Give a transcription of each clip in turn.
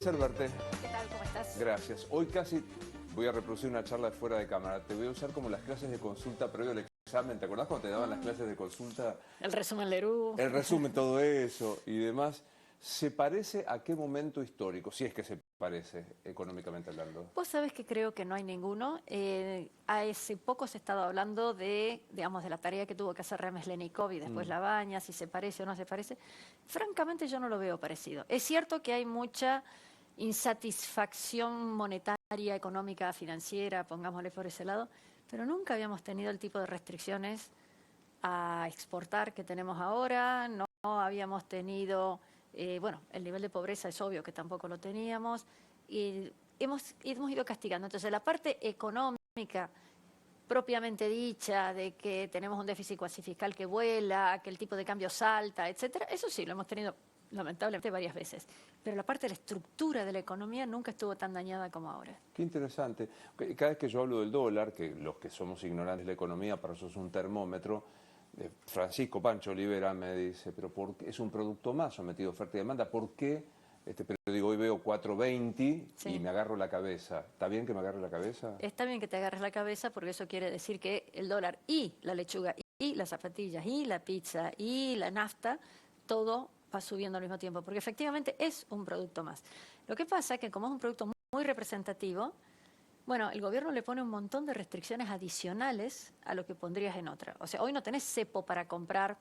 Verte. ¿Qué tal? ¿Cómo estás? Gracias. Hoy casi voy a reproducir una charla de fuera de cámara. Te voy a usar como las clases de consulta previo al examen. ¿Te acordás cuando te daban las clases de consulta? El resumen Lerú. El resumen, todo eso y demás. ¿Se parece a qué momento histórico? Si es que se parece, económicamente hablando. Vos sabés que creo que no hay ninguno. Hace poco se ha estado hablando de, digamos, de la tarea que tuvo que hacer Remeslenikov y después Labaña, si se parece o no se parece. Francamente yo no lo veo parecido. Es cierto que hay mucha insatisfacción monetaria, económica, financiera, pongámosle por ese lado, pero nunca habíamos tenido el tipo de restricciones a exportar que tenemos ahora, no habíamos tenido, bueno, el nivel de pobreza es obvio que tampoco lo teníamos, y hemos ido castigando. Entonces, la parte económica propiamente dicha, de que tenemos un déficit cuasi fiscal que vuela, que el tipo de cambio salta, etcétera, eso sí, lo hemos tenido lamentablemente varias veces. Pero la parte de la estructura de la economía nunca estuvo tan dañada como ahora. Qué interesante. Cada vez que yo hablo del dólar, que los que somos ignorantes de la economía, para eso es un termómetro, Francisco Pancho Olivera me dice, pero ¿por qué? Es un producto más sometido a oferta y demanda, ¿por qué? Pero digo, hoy veo 4.20 y me agarro la cabeza. ¿Está bien que me agarre la cabeza? Está bien que te agarres la cabeza porque eso quiere decir que el dólar y la lechuga y las zapatillas y la pizza y la nafta, todo va subiendo al mismo tiempo, porque efectivamente es un producto más. Lo que pasa es que como es un producto muy representativo, bueno, el gobierno le pone un montón de restricciones adicionales a lo que pondrías en otra. O sea, hoy no tenés cepo para comprar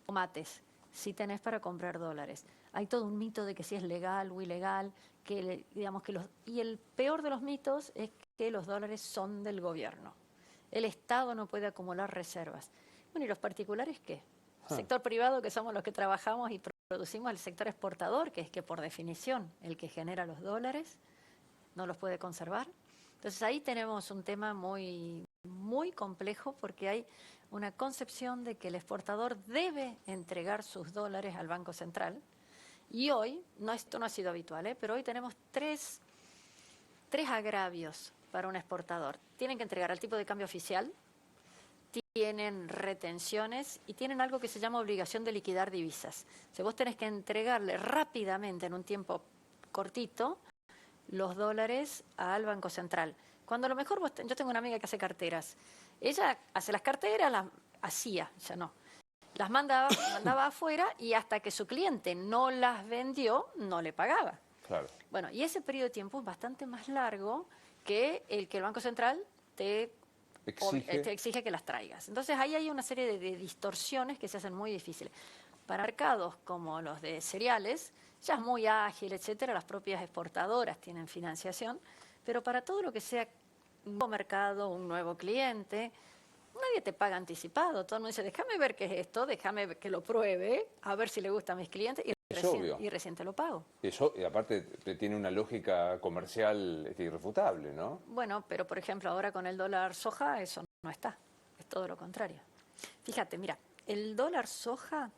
tomates, sí tenés para comprar dólares. Hay todo un mito de que si es legal o ilegal, que digamos que y el peor de los mitos es que los dólares son del gobierno. El Estado no puede acumular reservas. Bueno, ¿y los particulares qué? El sector privado, que somos los que trabajamos y producimos, el sector exportador, que es que por definición el que genera los dólares, no los puede conservar. Entonces ahí tenemos un tema muy, muy complejo porque hay una concepción de que el exportador debe entregar sus dólares al Banco Central. Y hoy, esto no ha sido habitual, pero hoy tenemos tres agravios para un exportador. Tienen que entregar al tipo de cambio oficial, tienen retenciones y tienen algo que se llama obligación de liquidar divisas. O sea, vos tenés que entregarle rápidamente, en un tiempo cortito, los dólares al Banco Central. Cuando a lo mejor yo tengo una amiga que hace carteras. Ella hace las carteras, ya no. Las mandaba afuera y hasta que su cliente no las vendió, no le pagaba. Claro. Bueno, y ese periodo de tiempo es bastante más largo que el Banco Central te exige que las traigas. Entonces ahí hay una serie de distorsiones que se hacen muy difíciles. Para mercados como los de cereales, ya es muy ágil, etcétera, las propias exportadoras tienen financiación, pero para todo lo que sea un nuevo mercado, un nuevo cliente, nadie te paga anticipado. Todo el mundo dice, déjame ver qué es esto, déjame que lo pruebe, a ver si le gusta a mis clientes y recién te lo pago. Eso, y aparte, tiene una lógica comercial irrefutable, ¿no? Bueno, pero por ejemplo, ahora con el dólar soja, eso no está. Es todo lo contrario. Fíjate, mira, el dólar soja,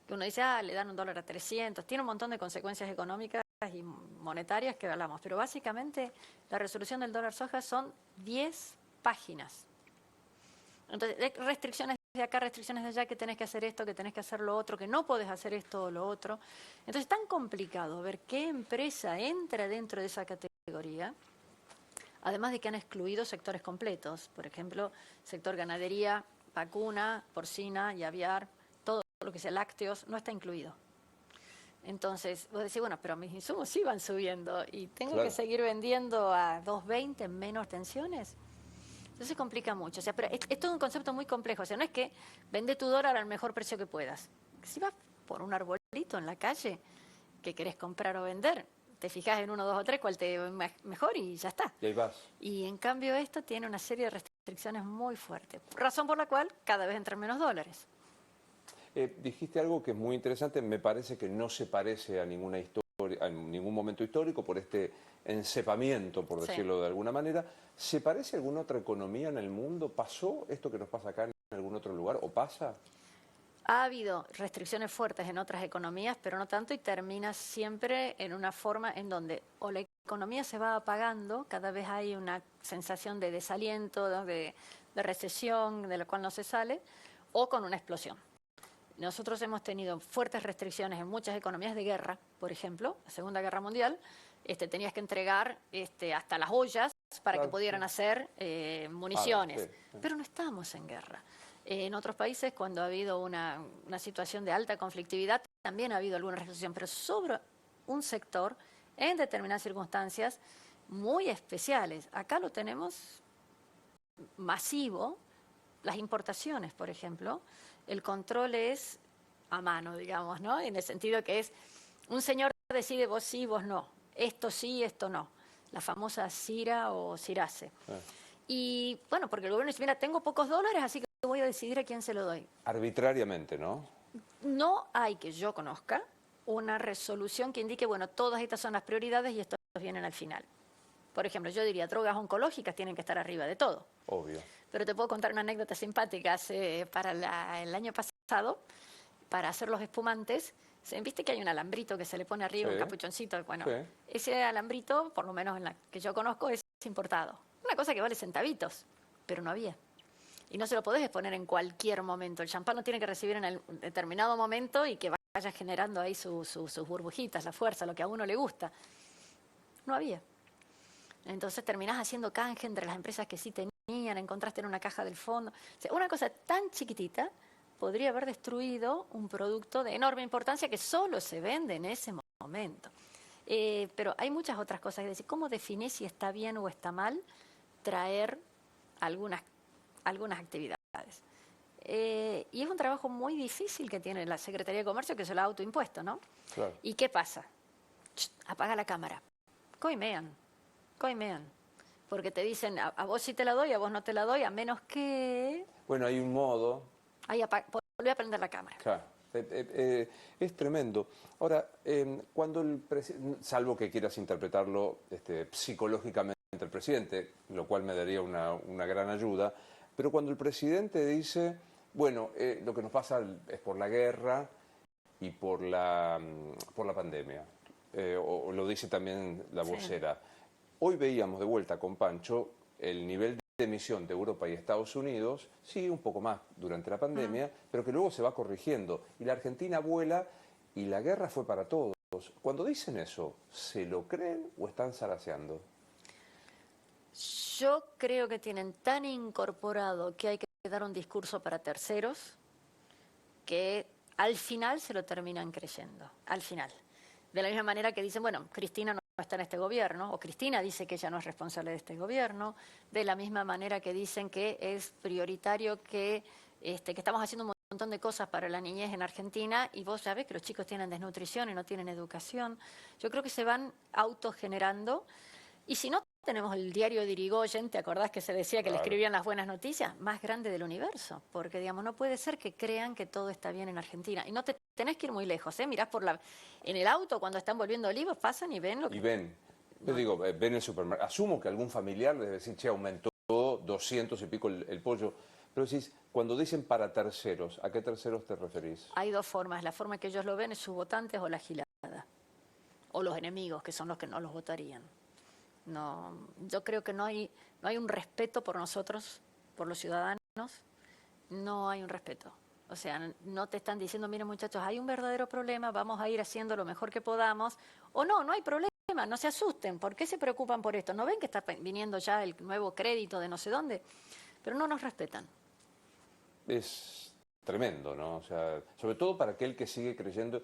que uno dice, le dan un dólar a 300, tiene un montón de consecuencias económicas y monetarias que hablamos, pero básicamente la resolución del dólar soja son 10 páginas. Entonces, restricciones de acá, restricciones de allá, que tenés que hacer esto, que tenés que hacer lo otro, que no podés hacer esto o lo otro. Entonces, es tan complicado ver qué empresa entra dentro de esa categoría, además de que han excluido sectores completos, por ejemplo, sector ganadería, vacuna, porcina y aviar, todo lo que sea lácteos, no está incluido. Entonces, vos decís, bueno, pero mis insumos sí van subiendo y tengo que seguir vendiendo a 2.20 en menos tensiones. Entonces complica mucho. O sea, pero es todo un concepto muy complejo. O sea, no es que vende tu dólar al mejor precio que puedas. Si vas por un arbolito en la calle que querés comprar o vender, te fijas en 1, 2 o 3 cuál te va mejor y ya está. Y ahí vas. Y en cambio esto tiene una serie de restricciones muy fuertes. Razón por la cual cada vez entran menos dólares. Dijiste algo que es muy interesante, me parece que no se parece a ninguna historia, a ningún momento histórico por este encepamiento, por decirlo de alguna manera. ¿Se parece a alguna otra economía en el mundo? ¿Pasó esto que nos pasa acá en algún otro lugar? ¿O pasa? Ha habido restricciones fuertes en otras economías, pero no tanto, y termina siempre en una forma en donde o la economía se va apagando, cada vez hay una sensación de desaliento, de recesión, de la cual no se sale, o con una explosión. Nosotros hemos tenido fuertes restricciones en muchas economías de guerra, por ejemplo, la Segunda Guerra Mundial, tenías que entregar hasta las ollas para que Claro, pudieran sí. hacer municiones. Sí, sí. Pero no estamos en guerra. En otros países, cuando ha habido una situación de alta conflictividad, también ha habido alguna resolución, pero sobre un sector, en determinadas circunstancias, muy especiales. Acá lo tenemos masivo, las importaciones, por ejemplo, el control es a mano, digamos, ¿no? En el sentido que es, un señor decide vos sí, vos no, esto sí, esto no, la famosa CIRA o CIRASE. Y bueno, porque el gobierno dice, mira, tengo pocos dólares, así que voy a decidir a quién se lo doy. Arbitrariamente, ¿no? No hay, que yo conozca, una resolución que indique, bueno, todas estas son las prioridades y estos vienen al final. Por ejemplo, yo diría, drogas oncológicas tienen que estar arriba de todo. Obvio. Pero te puedo contar una anécdota simpática. Para el año pasado, para hacer los espumantes, viste que hay un alambrito que se le pone arriba, Sí. un capuchoncito. Bueno, Sí. ese alambrito, por lo menos en la que yo conozco, es importado. Una cosa que vale centavitos, pero no había. Y no se lo podés poner en cualquier momento. El champán lo tiene que recibir en el determinado momento y que vaya generando ahí sus burbujitas, la fuerza, lo que a uno le gusta. No había. Entonces terminás haciendo canje entre las empresas que sí tenían, encontraste en una caja del fondo. O sea, una cosa tan chiquitita podría haber destruido un producto de enorme importancia que solo se vende en ese momento. Pero hay muchas otras cosas. Es decir, ¿cómo definís si está bien o está mal traer algunas actividades? Y es un trabajo muy difícil que tiene la Secretaría de Comercio, que se lo ha autoimpuesto, ¿no? Claro. ¿Y qué pasa? Apaga la cámara. Coimean. Porque te dicen, a vos sí te la doy, a vos no te la doy, a menos que... Bueno, hay un modo. Ahí volví a prender la cámara. Claro. Es tremendo. Ahora, cuando el presidente, salvo que quieras interpretarlo psicológicamente el presidente, lo cual me daría una gran ayuda, pero cuando el presidente dice, bueno, lo que nos pasa es por la guerra y por la pandemia, o lo dice también la vocera. Sí. Hoy veíamos de vuelta con Pancho el nivel de emisión de Europa y Estados Unidos, sí, un poco más durante la pandemia, pero que luego se va corrigiendo. Y la Argentina vuela y la guerra fue para todos. Cuando dicen eso, ¿se lo creen o están zaraseando? Yo creo que tienen tan incorporado que hay que dar un discurso para terceros que al final se lo terminan creyendo, al final. De la misma manera que dicen, bueno, Cristina no está en este gobierno, o Cristina dice que ella no es responsable de este gobierno, de la misma manera que dicen que es prioritario que estamos haciendo un montón de cosas para la niñez en Argentina y vos sabés que los chicos tienen desnutrición y no tienen educación. Yo creo que se van autogenerando y si no tenemos el diario de Irigoyen, ¿te acordás que se decía que le escribían las buenas noticias? Más grande del universo, porque digamos, no puede ser que crean que todo está bien en Argentina. Y no te tenés que ir muy lejos, ¿eh? Mirás en el auto cuando están volviendo Olivos, pasan y ven lo que... Y ven, yo digo, ven el supermercado. Asumo que algún familiar les decir, che, aumentó 200 y pico el pollo. Pero decís, cuando dicen para terceros, ¿a qué terceros te referís? Hay dos formas. La forma que ellos lo ven es sus votantes o la gilada. O los enemigos, que son los que no los votarían. No, yo creo que no hay un respeto por nosotros, por los ciudadanos, no hay un respeto. O sea, no te están diciendo, miren muchachos, hay un verdadero problema, vamos a ir haciendo lo mejor que podamos, o no hay problema, no se asusten, ¿por qué se preocupan por esto? ¿No ven que está viniendo ya el nuevo crédito de no sé dónde? Pero no nos respetan. Es tremendo, ¿no? O sea, sobre todo para aquel que sigue creyendo...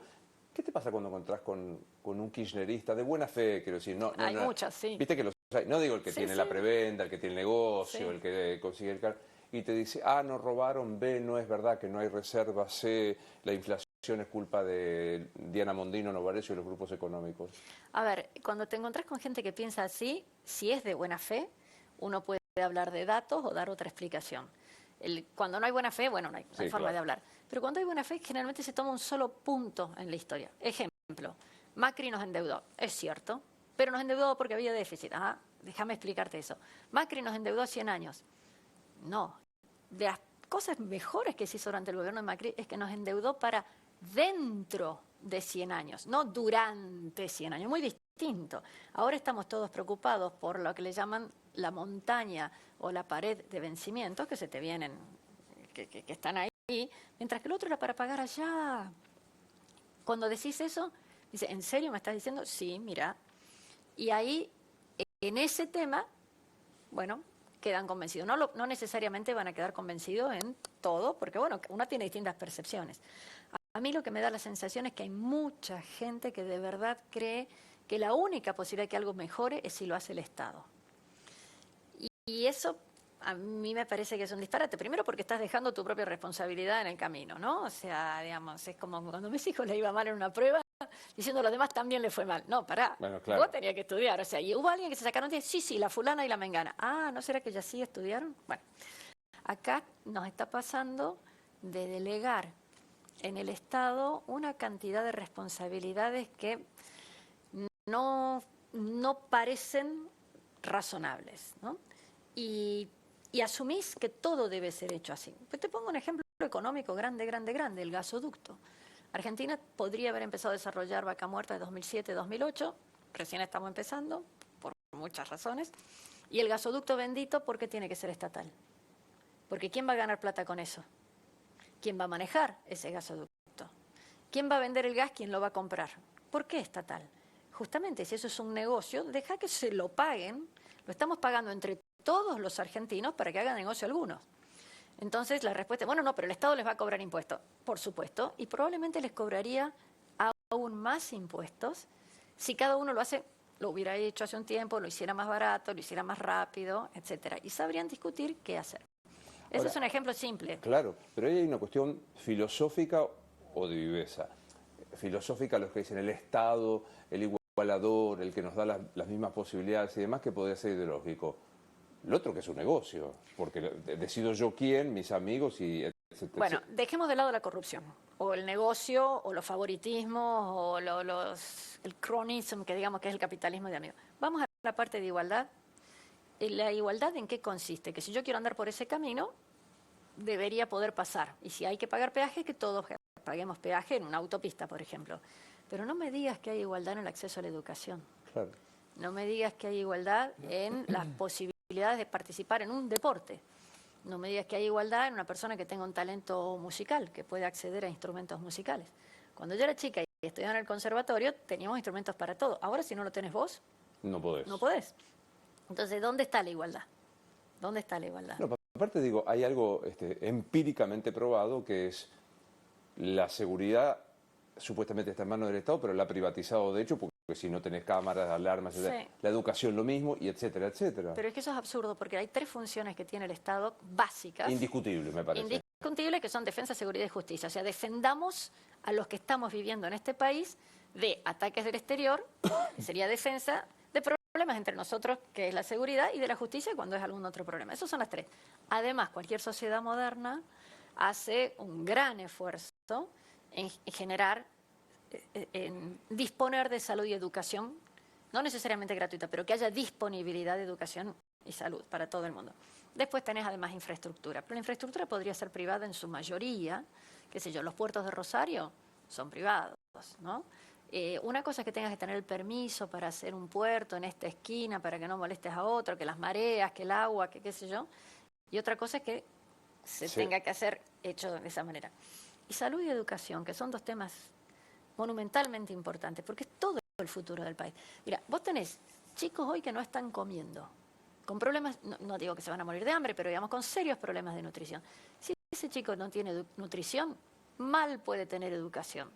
¿Qué te pasa cuando encontrás con un kirchnerista de buena fe, quiero decir? No, hay muchas, sí. Viste que los hay, no digo el que tiene la prebenda, el que tiene el negocio, el que consigue el carro, y te dice, nos robaron, B, no es verdad que no hay reserva, C, la inflación es culpa de Diana Mondino, Novarecio y los grupos económicos. A ver, cuando te encontrás con gente que piensa así, si es de buena fe, uno puede hablar de datos o dar otra explicación. Cuando no hay buena fe, bueno, no hay forma de hablar. Pero cuando hay buena fe, generalmente se toma un solo punto en la historia. Ejemplo, Macri nos endeudó, es cierto, pero nos endeudó porque había déficit. Déjame explicarte eso. Macri nos endeudó 100 años. No, de las cosas mejores que se hizo durante el gobierno de Macri es que nos endeudó para dentro de 100 años, no durante 100 años, muy distinto. Ahora estamos todos preocupados por lo que le llaman la montaña o la pared de vencimientos que se te vienen, que están ahí, mientras que el otro era para pagar allá. Cuando decís eso, dice, ¿en serio me estás diciendo? Sí, mira, Y ahí, en ese tema, bueno, quedan convencidos. No necesariamente van a quedar convencidos en todo, porque bueno, uno tiene distintas percepciones. A mí lo que me da la sensación es que hay mucha gente que de verdad cree que la única posibilidad de que algo mejore es si lo hace el Estado. Y eso a mí me parece que es un disparate. Primero porque estás dejando tu propia responsabilidad en el camino, ¿no? O sea, digamos, es como cuando a mis hijos les iba mal en una prueba, diciendo a los demás también le fue mal. No, pará, Bueno, claro. vos tenías que estudiar. O sea, y hubo alguien que se sacaron 10, sí, la fulana y la mengana. Ah, ¿no será que ya sí estudiaron? Bueno, acá nos está pasando de delegar en el Estado una cantidad de responsabilidades que no parecen razonables, ¿no? Y asumís que todo debe ser hecho así. Pues te pongo un ejemplo económico grande, el gasoducto. Argentina podría haber empezado a desarrollar Vaca Muerta de 2007-2008, recién estamos empezando, por muchas razones, y el gasoducto bendito, ¿por qué tiene que ser estatal? Porque ¿quién va a ganar plata con eso? ¿Quién va a manejar ese gasoducto? ¿Quién va a vender el gas? ¿Quién lo va a comprar? ¿Por qué estatal? Justamente, si eso es un negocio, deja que se lo paguen, lo estamos pagando entre todos los argentinos para que hagan negocio algunos. Entonces la respuesta es, bueno, no, pero el Estado les va a cobrar impuestos, por supuesto, y probablemente les cobraría aún más impuestos si cada uno lo hubiera hecho hace un tiempo, lo hiciera más barato, lo hiciera más rápido, etcétera, y sabrían discutir qué hacer. Ese Ahora, es un ejemplo simple. Claro, pero ahí hay una cuestión filosófica o de viveza. Filosófica, los que dicen el Estado, el igualador, el que nos da las mismas posibilidades y demás, que podría ser ideológico. Lo otro que es un negocio, porque decido yo quién, mis amigos y etcétera. Bueno, dejemos de lado la corrupción, o el negocio, o los favoritismos, o el cronism, que digamos que es el capitalismo de amigos. Vamos a la parte de igualdad. ¿La igualdad en qué consiste? Que si yo quiero andar por ese camino, debería poder pasar. Y si hay que pagar peaje, que todos paguemos peaje en una autopista, por ejemplo. Pero no me digas que hay igualdad en el acceso a la educación. Claro. No me digas que hay igualdad en las posibilidades de participar en un deporte. No me digas que hay igualdad en una persona que tenga un talento musical, que pueda acceder a instrumentos musicales. Cuando yo era chica y estudiaba en el conservatorio, teníamos instrumentos para todo. Ahora, si no lo tenés vos, No podés. no podés. Entonces, ¿dónde está la igualdad? ¿Dónde está la igualdad? No, aparte digo, hay algo empíricamente probado que es la seguridad supuestamente está en manos del Estado, pero la ha privatizado de hecho, porque si no tenés cámaras, alarmas, etcétera. Sí. La educación lo mismo, y etcétera, etcétera. Pero es que eso es absurdo, porque hay 3 funciones que tiene el Estado básicas. Indiscutible, me parece. Indiscutibles, que son defensa, seguridad y justicia. O sea, defendamos a los que estamos viviendo en este país de ataques del exterior, que sería defensa, de problemas entre nosotros, que es la seguridad, y de la justicia cuando es algún otro problema. Esos son las 3. Además, cualquier sociedad moderna hace un gran esfuerzo en generar, en disponer de salud y educación, no necesariamente gratuita, pero que haya disponibilidad de educación y salud para todo el mundo. Después tenés además infraestructura, pero la infraestructura podría ser privada en su mayoría, qué sé yo, los puertos de Rosario son privados, ¿no? Una cosa es que tengas que tener el permiso para hacer un puerto en esta esquina para que no molestes a otro, que las mareas, que el agua, que qué sé yo, y otra cosa es que se tenga que hacer hecho de esa manera. Y salud y educación, que son 2 temas monumentalmente importantes, porque es todo el futuro del país. Mira, vos tenés chicos hoy que no están comiendo, con problemas, no digo que se van a morir de hambre, pero digamos con serios problemas de nutrición. Si ese chico no tiene nutrición, mal puede tener educación.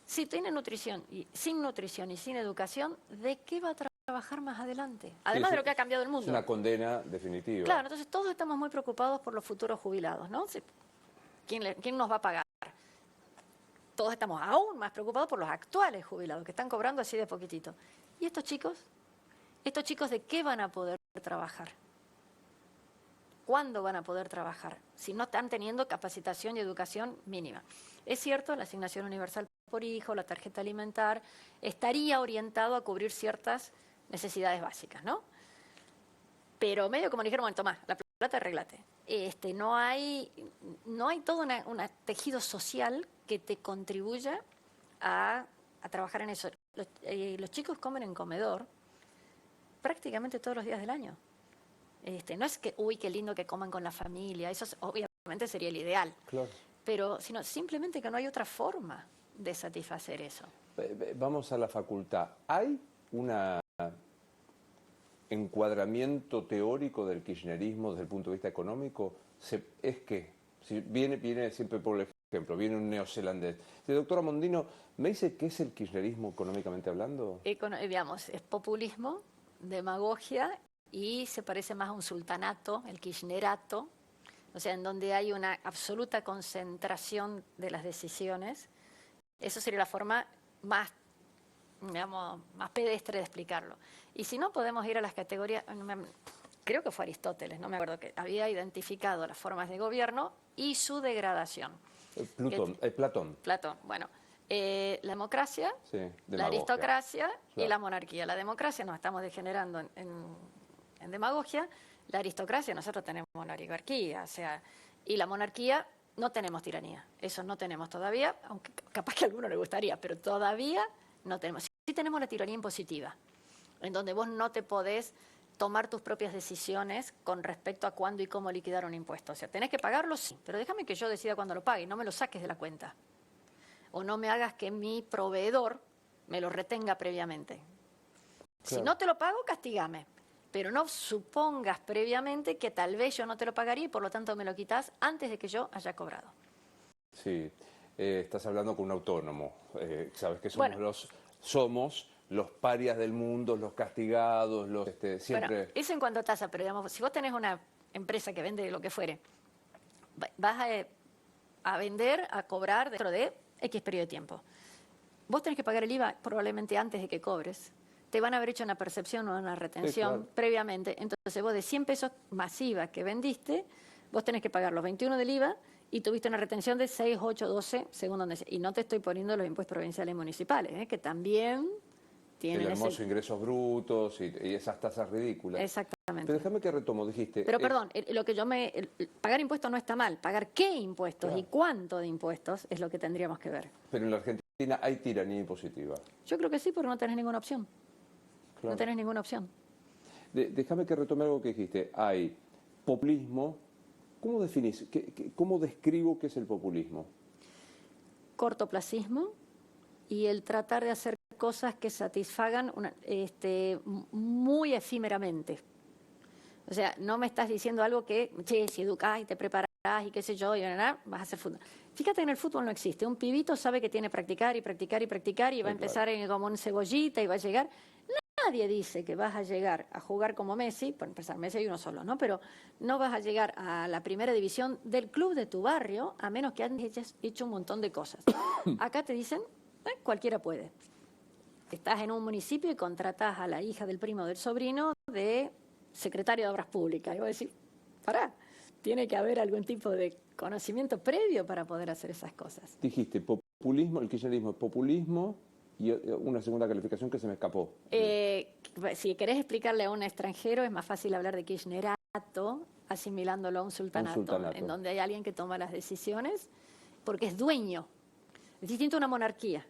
Si tiene nutrición y sin educación, ¿de qué va a trabajar más adelante? Además de lo que ha cambiado el mundo. Es una condena definitiva. Claro, entonces todos estamos muy preocupados por los futuros jubilados, ¿no? ¿Quién nos va a pagar? Todos estamos aún más preocupados por los actuales jubilados, que están cobrando así de poquitito. ¿Y estos chicos? ¿Estos chicos de qué van a poder trabajar? ¿Cuándo van a poder trabajar? Si no están teniendo capacitación y educación mínima. Es cierto, la asignación universal por hijo, la tarjeta alimentar, estaría orientado a cubrir ciertas necesidades básicas, ¿no? Pero medio como dijeron, bueno, tomá, la plata arreglate. No hay todo un tejido social que te contribuya a trabajar en eso. Los chicos comen en comedor prácticamente todos los días del año. No es que, uy, qué lindo que coman con la familia, eso obviamente sería el ideal. Claro. Pero sino simplemente que no hay otra forma de satisfacer eso. Vamos a la facultad. ¿Hay una encuadramiento teórico del kirchnerismo desde el punto de vista económico es que, si viene siempre por el ejemplo, viene un neozelandés. Doctora Mondino, ¿me dice qué es el kirchnerismo económicamente hablando? Digamos, es populismo, demagogia y se parece más a un sultanato, el kirchnerato, o sea, en donde hay una absoluta concentración de las decisiones. Eso sería la forma más, digamos, más pedestre de explicarlo. Y si no, podemos ir a las categorías, creo que fue Aristóteles, no me acuerdo, que había identificado las formas de gobierno y su degradación. Platón. Platón, bueno. La democracia, sí, la aristocracia claro. y la monarquía. La democracia nos estamos degenerando en demagogia. La aristocracia, nosotros tenemos una oligarquía, o sea, y la monarquía no tenemos tiranía. Eso no tenemos todavía, aunque capaz que a alguno le gustaría, pero todavía no tenemos. Sí tenemos la tiranía impositiva, en donde vos no te podés tomar tus propias decisiones con respecto a cuándo y cómo liquidar un impuesto. O sea, tenés que pagarlo, sí, pero déjame que yo decida cuándo lo pague y no me lo saques de la cuenta. O no me hagas que mi proveedor me lo retenga previamente. Claro. Si no te lo pago, castígame. Pero no supongas previamente que tal vez yo no te lo pagaría y por lo tanto me lo quitas antes de que yo haya cobrado. Sí, estás hablando con un autónomo. Sabes que somos los parias del mundo, los castigados, los siempre... Bueno, eso en cuanto a tasa, pero digamos, si vos tenés una empresa que vende lo que fuere, vas a vender, a cobrar dentro de X periodo de tiempo. Vos tenés que pagar el IVA probablemente antes de que cobres. Te van a haber hecho una percepción o una retención sí, claro. previamente. Entonces vos de 100 pesos masiva que vendiste, vos tenés que pagar los 21 del IVA y tuviste una retención de 6, 8, 12, según donde sea. Y no te estoy poniendo los impuestos provinciales y municipales, que también tienen el hermoso ingresos brutos y esas tasas ridículas. Exactamente. Pero déjame que retomo, dijiste... Pero perdón, lo que pagar impuestos no está mal. Pagar qué impuestos y cuánto de impuestos es lo que tendríamos que ver. Pero en la Argentina hay tiranía impositiva. Yo creo que sí, porque no tenés ninguna opción. Claro. No tenés ninguna opción. Déjame que retome algo que dijiste. Hay populismo. ¿Cómo definís? ¿Cómo describo qué es el populismo? Cortoplacismo y el tratar de hacer cosas que satisfagan muy efímeramente. O sea, no me estás diciendo algo que, si educás y te preparás y qué sé yo, y vas a hacer fútbol. Fíjate que en el fútbol no existe. Un pibito sabe que tiene que practicar y practicar y practicar y va a empezar como un cebollita y va a llegar. Nadie dice que vas a llegar a jugar como Messi, por empezar, Messi hay uno solo, ¿no? Pero no vas a llegar a la primera división del club de tu barrio a menos que hayas hecho un montón de cosas. Acá te dicen, cualquiera puede. Estás en un municipio y contratás a la hija del primo del sobrino de secretario de Obras Públicas. Y vos decís, pará, tiene que haber algún tipo de conocimiento previo para poder hacer esas cosas. Dijiste populismo, el kirchnerismo es populismo y una segunda calificación que se me escapó. Si querés explicarle a un extranjero es más fácil hablar de kirchnerato, asimilándolo a un sultanato, en donde hay alguien que toma las decisiones porque es dueño. Es distinto a una monarquía.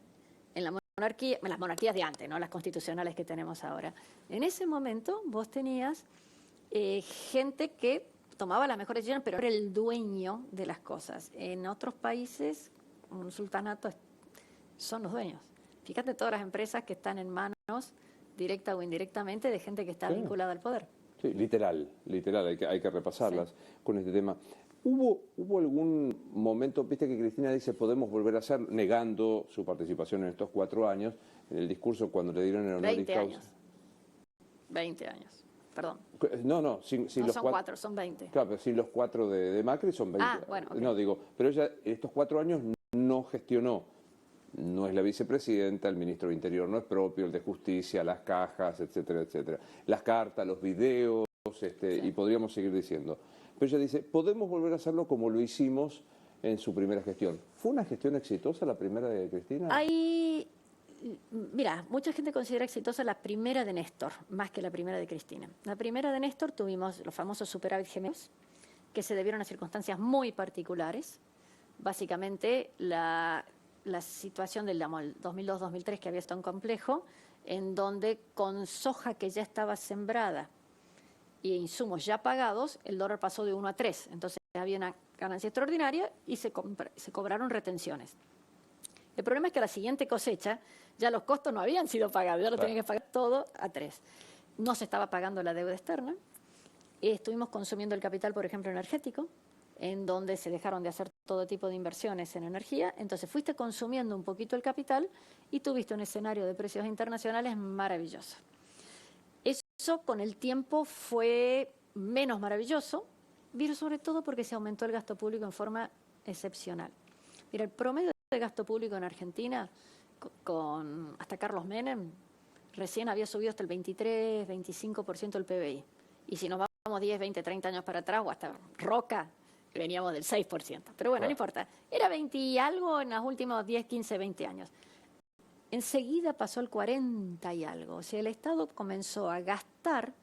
En las monarquías de antes, no las constitucionales que tenemos ahora. En ese momento vos tenías gente que tomaba las mejores decisiones, pero era el dueño de las cosas. En otros países, un sultanato son los dueños. Fíjate todas las empresas que están en manos, directa o indirectamente, de gente que está vinculada al poder. Sí, literal, hay que repasarlas con este tema. ¿Hubo algún momento, viste que Cristina dice podemos volver a hacer, negando su participación en estos 4 años, en el discurso cuando le dieron el honoris causa? 20 años, perdón. No, sin no los son 4, son 20. Claro, pero sin los 4 de Macri son 20. Ah, bueno. Okay. No, digo, pero ella estos 4 años no gestionó. No es la vicepresidenta, el ministro de Interior no es propio, el de Justicia, las cajas, etcétera, etcétera. Las cartas, los videos, y podríamos seguir diciendo. Pero ella dice, podemos volver a hacerlo como lo hicimos en su primera gestión. ¿Fue una gestión exitosa la primera de Cristina? Mira, mucha gente considera exitosa la primera de Néstor, más que la primera de Cristina. La primera de Néstor tuvimos los famosos superávit gemelos, que se debieron a circunstancias muy particulares. Básicamente, la situación del 2002-2003, que había estado complejo, en donde con soja que ya estaba sembrada y insumos ya pagados, el dólar pasó de 1 a 3. Entonces había una ganancia extraordinaria y se cobraron retenciones. El problema es que a la siguiente cosecha ya los costos no habían sido pagados, ya lo tenían que pagar todo a 3. No se estaba pagando la deuda externa. Estuvimos consumiendo el capital, por ejemplo, energético, en donde se dejaron de hacer todo tipo de inversiones en energía. Entonces fuiste consumiendo un poquito el capital y tuviste un escenario de precios internacionales maravilloso. Eso con el tiempo fue menos maravilloso, pero sobre todo porque se aumentó el gasto público en forma excepcional. Mira, el promedio de gasto público en Argentina, hasta Carlos Menem, recién había subido hasta el 23, 25% del PBI. Y si nos vamos 10, 20, 30 años para atrás, o hasta Roca, veníamos del 6%. Pero bueno, no importa. Era 20 y algo en los últimos 10, 15, 20 años. Enseguida pasó el 40 y algo. O sea, el Estado comenzó a gastar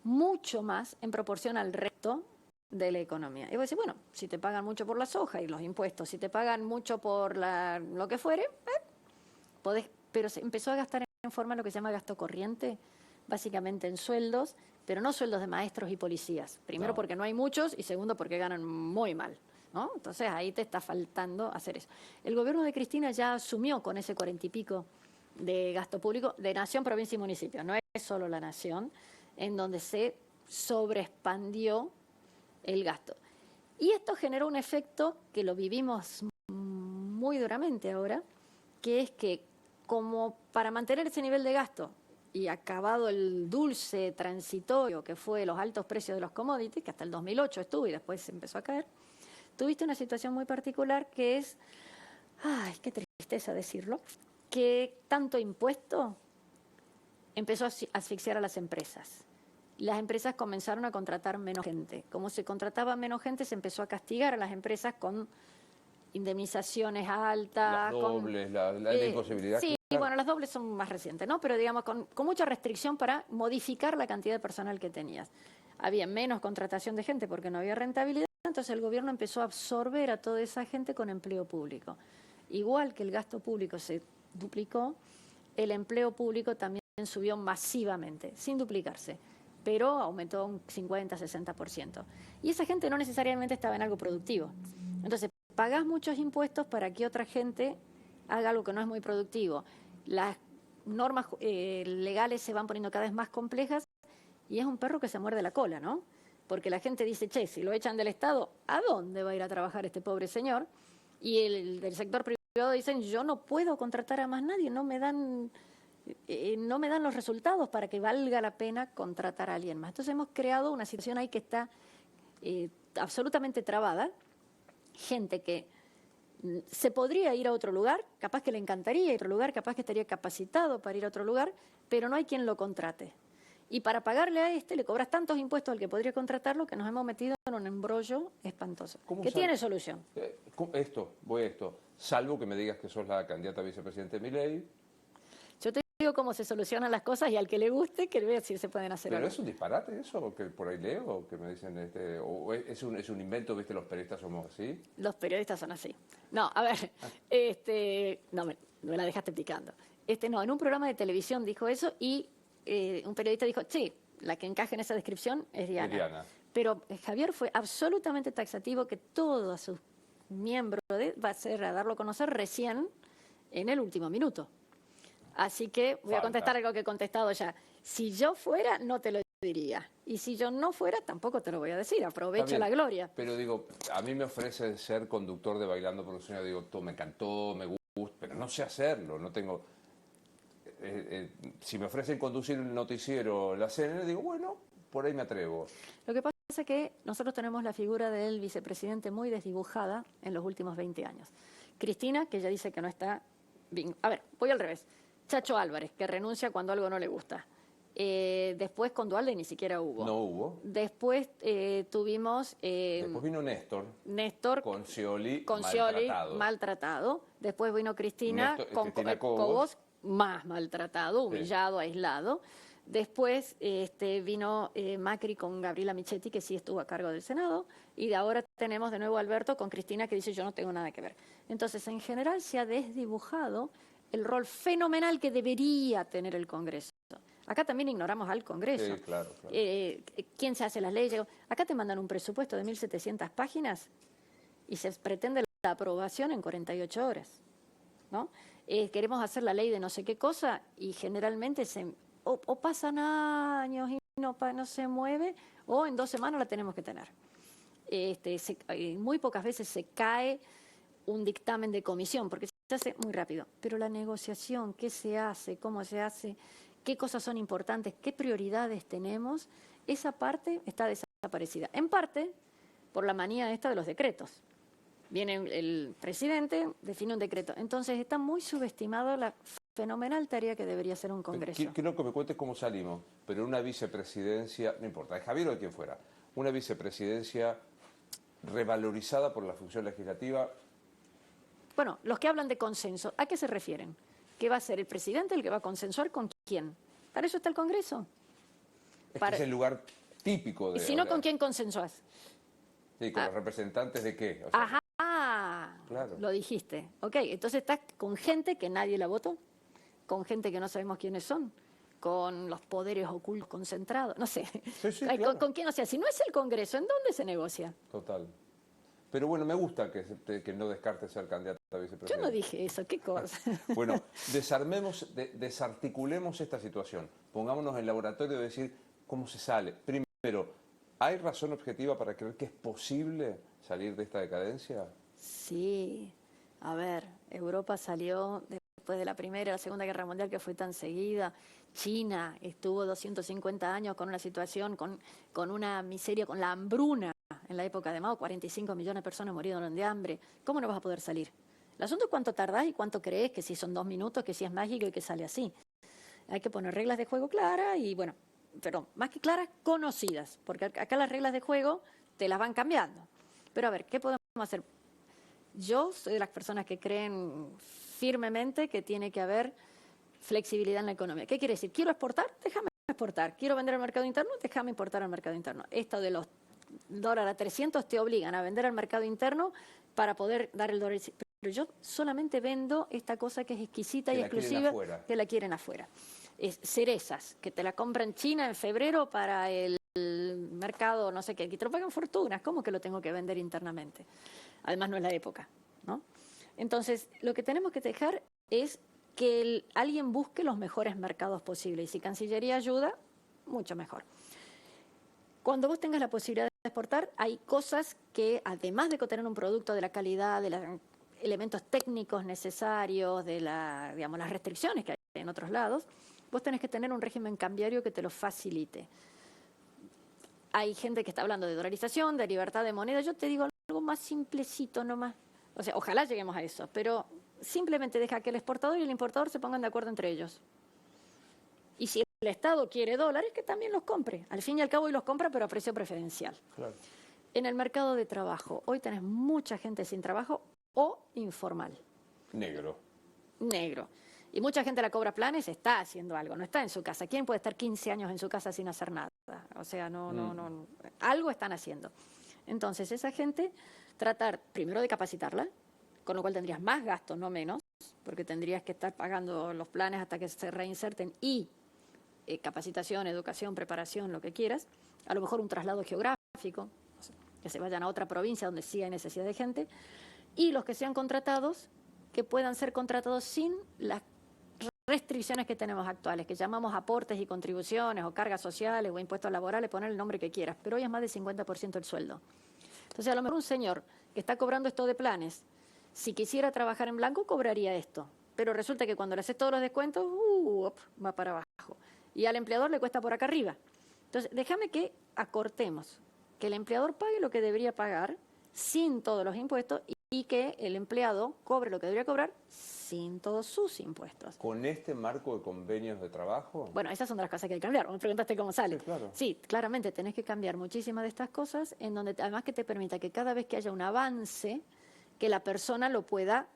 mucho más en proporción al resto de la economía. Y vos decís, bueno, si te pagan mucho por la soja y los impuestos, si te pagan mucho por lo que fuere, podés, pero se empezó a gastar en forma lo que se llama gasto corriente, básicamente en sueldos, pero no sueldos de maestros y policías. Primero porque no hay muchos y segundo porque ganan muy mal, ¿no? Entonces ahí te está faltando hacer eso. El gobierno de Cristina ya asumió con ese 40 y pico de gasto público de nación, provincia y municipio. No es solo la nación, en donde se sobreexpandió el gasto. Y esto generó un efecto que lo vivimos muy duramente ahora, que es que como para mantener ese nivel de gasto y acabado el dulce transitorio que fue los altos precios de los commodities, que hasta el 2008 estuvo y después empezó a caer, tuviste una situación muy particular que es, ay, qué tristeza decirlo, que tanto impuesto empezó a asfixiar a las empresas. Las empresas comenzaron a contratar menos gente. Como se contrataba menos gente, se empezó a castigar a las empresas con indemnizaciones altas. Las dobles, la imposibilidad. Sí, claro. Bueno, las dobles son más recientes, ¿no? Pero digamos, con mucha restricción para modificar la cantidad de personal que tenías. Había menos contratación de gente porque no había rentabilidad, entonces el gobierno empezó a absorber a toda esa gente con empleo público. Igual que el gasto público se duplicó, el empleo público también subió masivamente, sin duplicarse, pero aumentó un 50-60%. Y esa gente no necesariamente estaba en algo productivo. Entonces, pagás muchos impuestos para que otra gente haga algo que no es muy productivo. Las normas legales se van poniendo cada vez más complejas y es un perro que se muerde la cola, ¿no? Porque la gente dice, che, si lo echan del Estado, ¿a dónde va a ir a trabajar este pobre señor? Y el del sector privado dicen, yo no puedo contratar a más nadie, no me dan los resultados para que valga la pena contratar a alguien más. Entonces hemos creado una situación ahí que está absolutamente trabada. Gente que se podría ir a otro lugar, capaz que le encantaría ir a otro lugar, capaz que estaría capacitado para ir a otro lugar, pero no hay quien lo contrate. Y para pagarle a le cobras tantos impuestos al que podría contratarlo que nos hemos metido en un embrollo espantoso. ¿Que tiene solución? Voy a esto. Salvo que me digas que sos la candidata a vicepresidente Milei. Yo te digo cómo se solucionan las cosas y al que le guste, que le vea si se pueden hacer ¿Pero algo. es un disparate eso que por ahí leo? Que me dicen, o es un invento, ¿viste? Los periodistas somos así. Los periodistas son así. No, a ver, no, me la dejaste picando. No, en un programa de televisión dijo eso y un periodista dijo, sí, la que encaja en esa descripción es Diana. Pero Javier fue absolutamente taxativo que todos sus miembros va a darlo a conocer recién en el último minuto. Así que voy a contestar algo que he contestado ya. Si yo fuera, no te lo diría. Y si yo no fuera, tampoco te lo voy a decir. Aprovecho la gloria. Pero digo, a mí me ofrece ser conductor de Bailando por un Sueño. Digo, todo me encantó, me gusta, pero no sé hacerlo. No tengo... si me ofrecen conducir un noticiero, la CNN, digo, bueno, por ahí me atrevo. Lo que pasa es que nosotros tenemos la figura del vicepresidente muy desdibujada en los últimos 20 años. Cristina, que ella dice que no está... A ver, voy al revés. Chacho Álvarez, que renuncia cuando algo no le gusta. Después con Duhalde ni siquiera hubo. No hubo. Después tuvimos... después vino Néstor. Néstor con Scioli maltratado. Después vino Cristina con Cobos más maltratado, humillado, aislado. Después vino Macri con Gabriela Michetti, que sí estuvo a cargo del Senado. Y de ahora tenemos de nuevo a Alberto con Cristina, que dice yo no tengo nada que ver. Entonces, en general se ha desdibujado el rol fenomenal que debería tener el Congreso. Acá también ignoramos al Congreso. Sí, claro. ¿Quién se hace las leyes? Acá te mandan un presupuesto de 1.700 páginas y se pretende la aprobación en 48 horas. ¿no? Queremos hacer la ley de no sé qué cosa y generalmente o pasan años y no se mueve, o en 2 semanas la tenemos que tener. Muy pocas veces se cae un dictamen de comisión, porque se hace muy rápido. Pero la negociación, qué se hace, cómo se hace, qué cosas son importantes, qué prioridades tenemos, esa parte está desaparecida. En parte por la manía esta de los decretos. Viene el presidente, define un decreto. Entonces está muy subestimado la fenomenal tarea que debería ser un Congreso. Quiero que me cuentes cómo salimos, pero una vicepresidencia, no importa, de Javier o de quien fuera, una vicepresidencia revalorizada por la función legislativa. Bueno, los que hablan de consenso, ¿a qué se refieren? ¿Que va a ser el presidente el que va a consensuar con quién? Para eso está el Congreso. Que es el lugar típico de... ¿Y si no, con quién consensuás? Sí, con los representantes de qué. O sea, ajá, claro. Lo dijiste. Ok, entonces estás con gente que nadie la votó, con gente que no sabemos quiénes son, con los poderes ocultos concentrados, no sé. Sí, claro. ¿Con quién? O sea, si no es el Congreso, ¿en dónde se negocia? Total. Pero bueno, me gusta que no descartes ser candidata a vicepresidente. Yo no dije eso, qué cosa. Bueno, desarticulemos esta situación. Pongámonos en el laboratorio de decir cómo se sale. Primero, ¿hay razón objetiva para creer que es posible salir de esta decadencia? Sí. A ver, Europa salió después de la Primera y la Segunda Guerra Mundial, que fue tan seguida. China estuvo 250 años con una situación, con una miseria, con la hambruna. En la época de Mao, 45 millones de personas murieron de hambre. ¿Cómo no vas a poder salir? El asunto es cuánto tardás y cuánto crees, que si son 2 minutos, que si es mágico y que sale así. Hay que poner reglas de juego claras y, bueno, pero más que claras, conocidas, porque acá las reglas de juego te las van cambiando. Pero a ver, ¿qué podemos hacer? Yo soy de las personas que creen firmemente que tiene que haber flexibilidad en la economía. ¿Qué quiere decir? ¿Quiero exportar? Déjame exportar. ¿Quiero vender al mercado interno? Déjame importar al mercado interno. Esto de los dólares a 300 te obligan a vender al mercado interno para poder dar el dólar. Pero yo solamente vendo esta cosa que es exquisita y exclusiva, que la quieren afuera. Es cerezas, que te la compran en China en febrero para el mercado, no sé qué, que te lo pagan fortunas. ¿Cómo que lo tengo que vender internamente? Además no es la época, ¿no? Entonces, lo que tenemos que dejar es que alguien busque los mejores mercados posibles. Y si Cancillería ayuda, mucho mejor. Cuando vos tengas la posibilidad de exportar, hay cosas que, además de tener un producto de la calidad, de los elementos técnicos necesarios, de digamos, las restricciones que hay en otros lados, vos tenés que tener un régimen cambiario que te lo facilite. Hay gente que está hablando de dolarización, de libertad de moneda. Yo te digo algo más simplecito nomás. O sea, ojalá lleguemos a eso, pero simplemente deja que el exportador y el importador se pongan de acuerdo entre ellos. Y si el Estado quiere dólares, que también los compre. Al fin y al cabo, hoy los compra, pero a precio preferencial. Claro. En el mercado de trabajo, hoy tenés mucha gente sin trabajo o informal. Negro. Y mucha gente la cobra planes, está haciendo algo, no está en su casa. ¿Quién puede estar 15 años en su casa sin hacer nada? O sea, no. Algo están haciendo. Entonces, esa gente, tratar primero de capacitarla, con lo cual tendrías más gastos, no menos, porque tendrías que estar pagando los planes hasta que se reinserten y capacitación, educación, preparación, lo que quieras. A lo mejor un traslado geográfico, que se vayan a otra provincia donde sí hay necesidad de gente. Y los que sean contratados, que puedan ser contratados sin las restricciones que tenemos actuales, que llamamos aportes y contribuciones, o cargas sociales, o impuestos laborales, poner el nombre que quieras, pero hoy es más del 50% el sueldo. Entonces, a lo mejor un señor que está cobrando esto de planes, si quisiera trabajar en blanco, cobraría esto, pero resulta que cuando le haces todos los descuentos, va para abajo, y al empleador le cuesta por acá arriba. Entonces, déjame que acortemos, que el empleador pague lo que debería pagar, sin todos los impuestos, y que el empleado cobre lo que debería cobrar sin todos sus impuestos. ¿Con este marco de convenios de trabajo? Bueno, esas son de las cosas que hay que cambiar. Me preguntaste cómo sale. Sí, claro. Sí, claramente tenés que cambiar muchísimas de estas cosas, en donde además que te permita que cada vez que haya un avance, que la persona lo pueda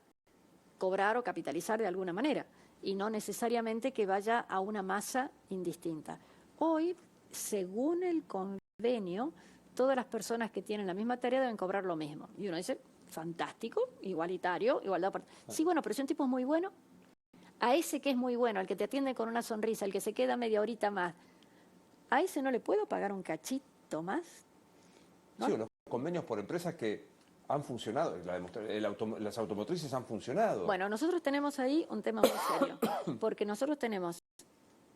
cobrar o capitalizar de alguna manera, y no necesariamente que vaya a una masa indistinta. Hoy, según el convenio, todas las personas que tienen la misma tarea deben cobrar lo mismo. Y uno dice, fantástico, igualitario, igualdad. Sí, bueno, pero si un tipo es muy bueno, a ese que es muy bueno, al que te atiende con una sonrisa, al que se queda media horita más, ¿a ese no le puedo pagar un cachito más? ¿No? Sí, los convenios por empresas que han funcionado, las automotrices han funcionado. Bueno, nosotros tenemos ahí un tema muy serio, porque nosotros tenemos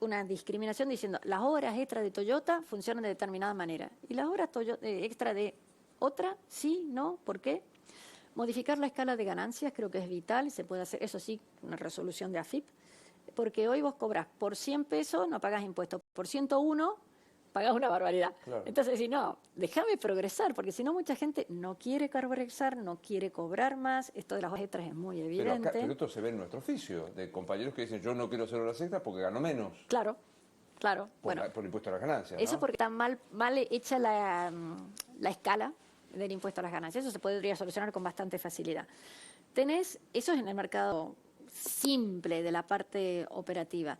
una discriminación diciendo las horas extra de Toyota funcionan de determinada manera y las horas extra de otra, sí, no, ¿por qué? Modificar la escala de ganancias creo que es vital, se puede hacer, eso sí, una resolución de AFIP, porque hoy vos cobras por 100 pesos, no pagas impuestos, por 101 pagás una barbaridad. Claro. Entonces, si no, déjame progresar, porque si no mucha gente no quiere progresar, no quiere cobrar más, esto de las horas extras es muy evidente. Pero esto se ve en nuestro oficio, de compañeros que dicen yo no quiero hacer horas extras porque gano menos. Claro, claro. Por el impuesto a las ganancias, Eso ¿no? porque está mal hecha la escala del impuesto a las ganancias. Eso se podría solucionar con bastante facilidad. Eso es en el mercado simple de la parte operativa.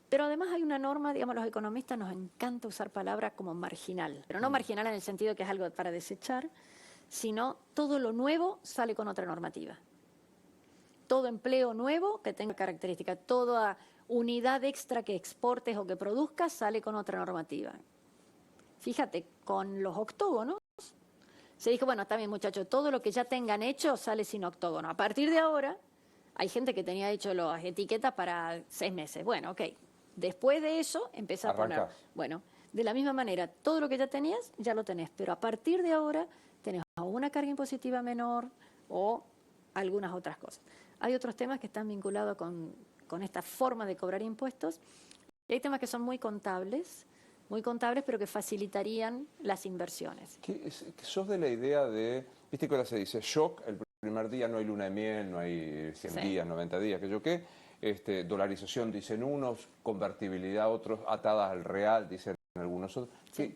Pero además hay una norma, digamos, los economistas nos encanta usar palabras como marginal, pero no marginal en el sentido que es algo para desechar, sino todo lo nuevo sale con otra normativa. Todo empleo nuevo que tenga características, toda unidad extra que exportes o que produzcas sale con otra normativa. Fíjate, con los octógonos se dijo, bueno, está bien muchachos, todo lo que ya tengan hecho sale sin octógono. A partir de ahora, hay gente que tenía hecho las etiquetas para 6 meses. Bueno, ok. Después de eso, empezás a poner. Bueno, de la misma manera, todo lo que ya tenías, ya lo tenés. Pero a partir de ahora, tenés una carga impositiva menor o algunas otras cosas. Hay otros temas que están vinculados con esta forma de cobrar impuestos. Y hay temas que son muy contables, pero que facilitarían las inversiones. ¿Sos de la idea de, viste que ahora se dice shock, el primer día no hay luna de miel, no hay 100 días, 90 días, que yo qué? Dolarización dicen unos, convertibilidad otros, atadas al real dicen algunos otros. Sí.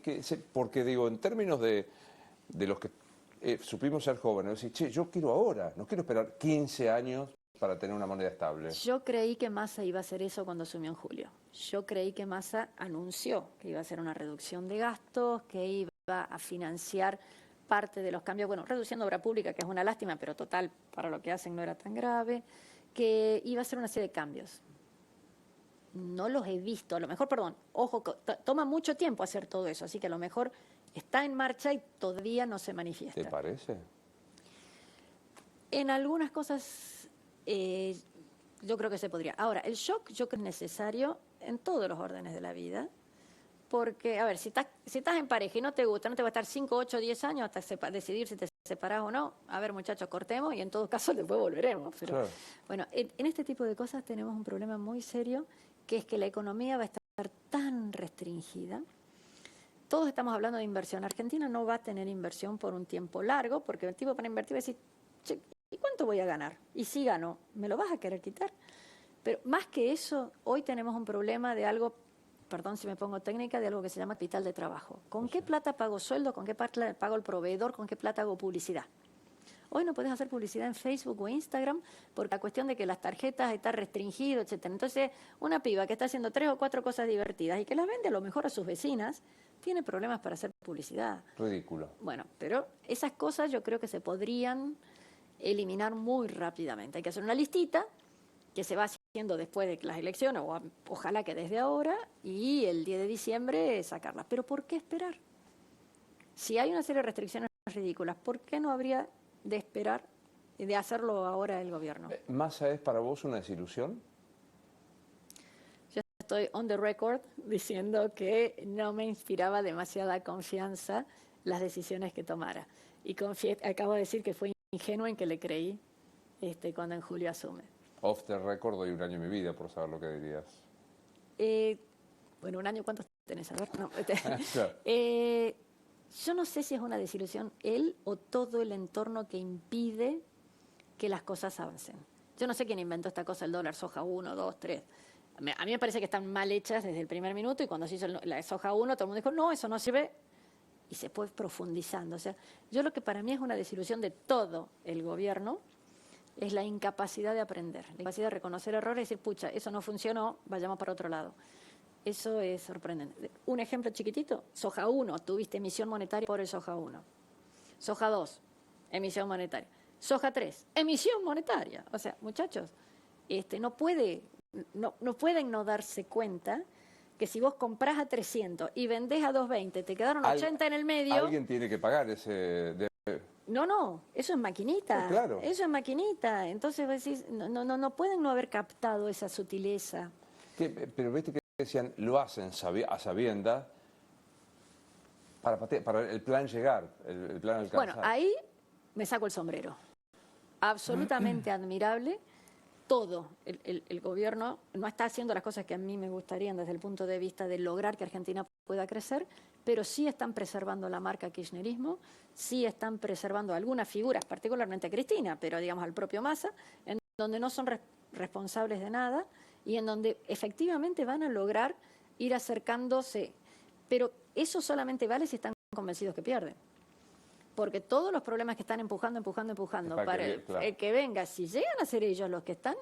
Porque digo, en términos de los que supimos ser jóvenes, decir, che, yo quiero ahora, no quiero esperar 15 años para tener una moneda estable. Yo creí que Massa iba a hacer eso cuando asumió en julio. Yo creí que Massa anunció que iba a hacer una reducción de gastos, que iba a financiar parte de los cambios, bueno, reduciendo obra pública, que es una lástima, pero total, para lo que hacen no era tan grave, que iba a hacer una serie de cambios. No los he visto, a lo mejor, perdón, ojo, toma mucho tiempo hacer todo eso, así que a lo mejor está en marcha y todavía no se manifiesta. ¿Te parece? En algunas cosas yo creo que se podría. Ahora, el shock yo creo que es necesario en todos los órdenes de la vida, porque, a ver, si estás en pareja y no te gusta, no te va a estar 5, 8, 10 años hasta decidir si te separás o no. A ver, muchachos, cortemos y en todo caso después volveremos. Pero, claro. Bueno, en este tipo de cosas tenemos un problema muy serio, que es que la economía va a estar tan restringida. Todos estamos hablando de inversión. Argentina no va a tener inversión por un tiempo largo, porque el tipo para invertir va a decir, che, ¿y cuánto voy a ganar? Y si gano, ¿me lo vas a querer quitar? Pero más que eso, hoy tenemos un problema de algo, perdón si me pongo técnica, de algo que se llama capital de trabajo. ¿Con qué plata pago sueldo? ¿Con qué plata pago el proveedor? ¿Con qué plata hago publicidad? Hoy no puedes hacer publicidad en Facebook o Instagram por la cuestión de que las tarjetas están restringidas, etcétera. Entonces, una piba que está haciendo 3 o 4 cosas divertidas y que las vende a lo mejor a sus vecinas, tiene problemas para hacer publicidad. Ridículo. Bueno, pero esas cosas yo creo que se podrían eliminar muy rápidamente. Hay que hacer una listita que se va haciendo después de las elecciones, o ojalá que desde ahora, y el 10 de diciembre sacarla. Pero ¿por qué esperar? Si hay una serie de restricciones ridículas, ¿por qué no habría de esperar y de hacerlo ahora el gobierno? ¿Massa es para vos una desilusión? Yo estoy on the record diciendo que no me inspiraba demasiada confianza las decisiones que tomara. Y acabo de decir que fue ingenuo en que le creí cuando en julio asume. Off the record doy un año de mi vida por saber lo que dirías. Bueno, un año, ¿cuántos tenés? A ver, no. Claro. Yo no sé si es una desilusión él o todo el entorno que impide que las cosas avancen. Yo no sé quién inventó esta cosa, el dólar soja 1, 2, 3. A mí me parece que están mal hechas desde el primer minuto y cuando se hizo la soja 1 todo el mundo dijo, no, eso no sirve. Y se fue profundizando. O sea, yo lo que para mí es una desilusión de todo el gobierno es la incapacidad de aprender, la incapacidad de reconocer errores y decir, pucha, eso no funcionó, vayamos para otro lado. Eso es sorprendente. Un ejemplo chiquitito, soja 1, tuviste emisión monetaria por el soja 1. Soja 2, emisión monetaria. Soja 3, emisión monetaria. O sea, muchachos, no pueden no darse cuenta que si vos comprás a 300 y vendés a 220, te quedaron 80 en el medio. Alguien tiene que pagar ese... No, eso es maquinita. Claro. Eso es maquinita. Entonces vos decís, no pueden no haber captado esa sutileza. Pero viste que decían, lo hacen a sabiendas para el plan llegar, el plan alcanzar. Bueno, ahí me saco el sombrero. Absolutamente admirable. Todo el gobierno no está haciendo las cosas que a mí me gustarían desde el punto de vista de lograr que Argentina pueda crecer, pero sí están preservando la marca kirchnerismo, sí están preservando algunas figuras, particularmente Cristina, pero digamos al propio Massa, en donde no son responsables de nada y en donde efectivamente van a lograr ir acercándose. Pero eso solamente vale si están convencidos que pierden. Porque todos los problemas que están empujando para el que venga, si llegan a ser ellos los que están,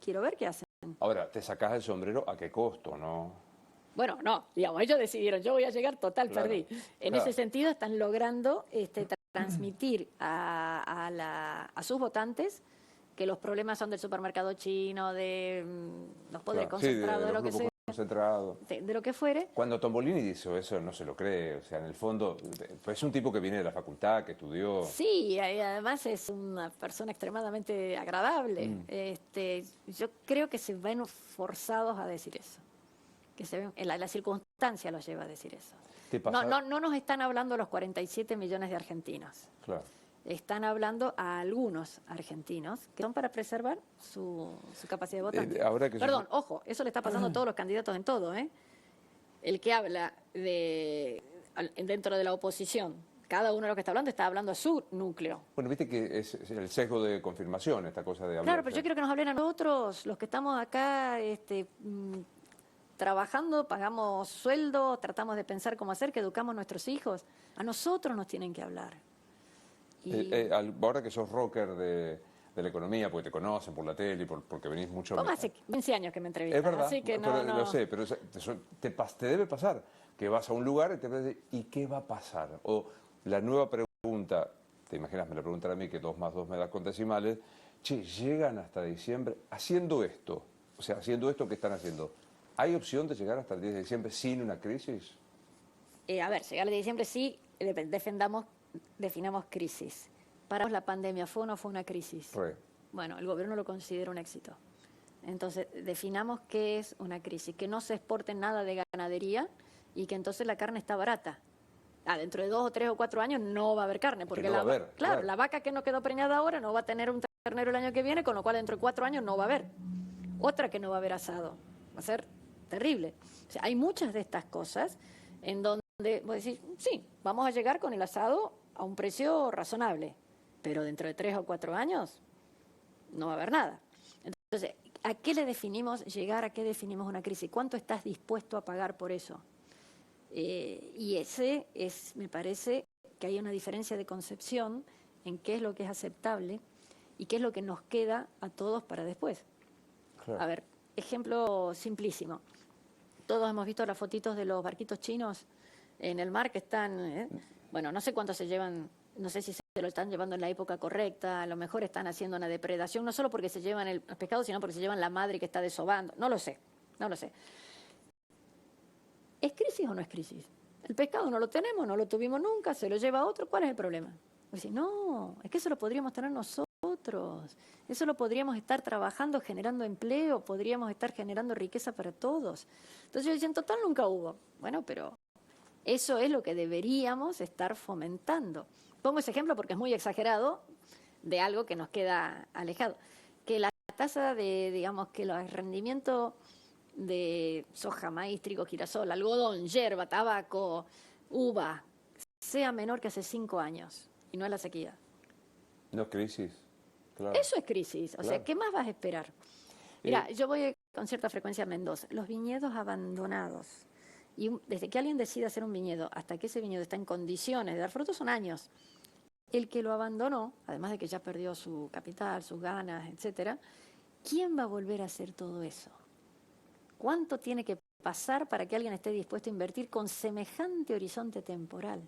quiero ver qué hacen. Ahora, te sacás el sombrero, ¿a qué costo, no? Bueno, no, digamos, ellos decidieron, yo voy a llegar, total, Claro, perdí. En ese sentido están logrando transmitir a sus votantes que los problemas son del supermercado chino, de los poderes concentrados, de de lo que sea. Concentrado. De lo que fuere. Cuando Tombolini dice eso, no se lo cree. O sea, en el fondo, es un tipo que viene de la facultad, que estudió. Sí, y además es una persona extremadamente agradable. Yo creo que se ven forzados a decir eso. Que se ven, la circunstancia los lleva a decir eso. ¿Qué pasa? No nos están hablando los 47 millones de argentinos. Claro. Están hablando a algunos argentinos que son para preservar su capacidad de votar. Perdón, ojo, eso le está pasando a todos los candidatos en todo, ¿eh? El que habla dentro de la oposición, cada uno de los que está hablando a su núcleo. Bueno, viste que es el sesgo de confirmación, esta cosa de hablar. Claro, pero yo quiero que nos hablen a nosotros, los que estamos acá trabajando, pagamos sueldo, tratamos de pensar cómo hacer, que educamos a nuestros hijos. A nosotros nos tienen que hablar. Ahora que sos rocker de la economía, porque te conocen por la tele, porque venís mucho... Hace 15 años que me entrevistan, es verdad, así que lo sé, pero te debe pasar que vas a un lugar y te parece, ¿y qué va a pasar? O la nueva pregunta, te imaginas, me la preguntan a mí, que 2 más 2 me da con decimales, che, llegan hasta diciembre haciendo esto, o sea, haciendo esto que están haciendo. ¿Hay opción de llegar hasta el 10 de diciembre sin una crisis? A ver, llegar al 10 de diciembre sí, definamos crisis. Para la pandemia, ¿fue o no fue una crisis? Bueno, el gobierno lo considera un éxito. Entonces, definamos qué es una crisis, que no se exporte nada de ganadería y que entonces la carne está barata. Dentro de 2 o 3 o 4 años no va a haber carne, porque claro, la vaca que no quedó preñada ahora no va a tener un ternero el año que viene, con lo cual dentro de 4 años no va a haber. Otra que no va a haber asado. Va a ser terrible. O sea, hay muchas de estas cosas en donde vos decís, sí, vamos a llegar con el asado a un precio razonable, pero dentro de 3 o 4 años no va a haber nada. Entonces, ¿a qué le definimos llegar? ¿A qué definimos una crisis? ¿Cuánto estás dispuesto a pagar por eso? Y me parece que hay una diferencia de concepción en qué es lo que es aceptable y qué es lo que nos queda a todos para después. Claro. A ver, ejemplo simplísimo. Todos hemos visto las fotitos de los barquitos chinos en el mar que están, bueno, no sé cuánto se llevan, no sé si se lo están llevando en la época correcta, a lo mejor están haciendo una depredación, no solo porque se llevan el pescado, sino porque se llevan la madre que está desovando, no lo sé. ¿Es crisis o no es crisis? El pescado no lo tenemos, no lo tuvimos nunca, se lo lleva otro, ¿cuál es el problema? Decís, no, es que eso lo podríamos tener nosotros, eso lo podríamos estar trabajando, generando empleo, podríamos estar generando riqueza para todos. Entonces yo decía, en total nunca hubo. Bueno, pero eso es lo que deberíamos estar fomentando. Pongo ese ejemplo porque es muy exagerado de algo que nos queda alejado. Que la tasa de, digamos, que el rendimiento de soja, maíz, trigo, girasol, algodón, yerba, tabaco, uva, sea menor que hace 5 años. Y no es la sequía. No es crisis, claro. Eso es crisis. O sea, ¿qué más vas a esperar? Mira, yo voy con cierta frecuencia a Mendoza. Los viñedos abandonados. Y desde que alguien decide hacer un viñedo hasta que ese viñedo está en condiciones de dar frutos son años. El que lo abandonó, además de que ya perdió su capital, sus ganas, etcétera, ¿quién va a volver a hacer todo eso? ¿Cuánto tiene que pasar para que alguien esté dispuesto a invertir con semejante horizonte temporal?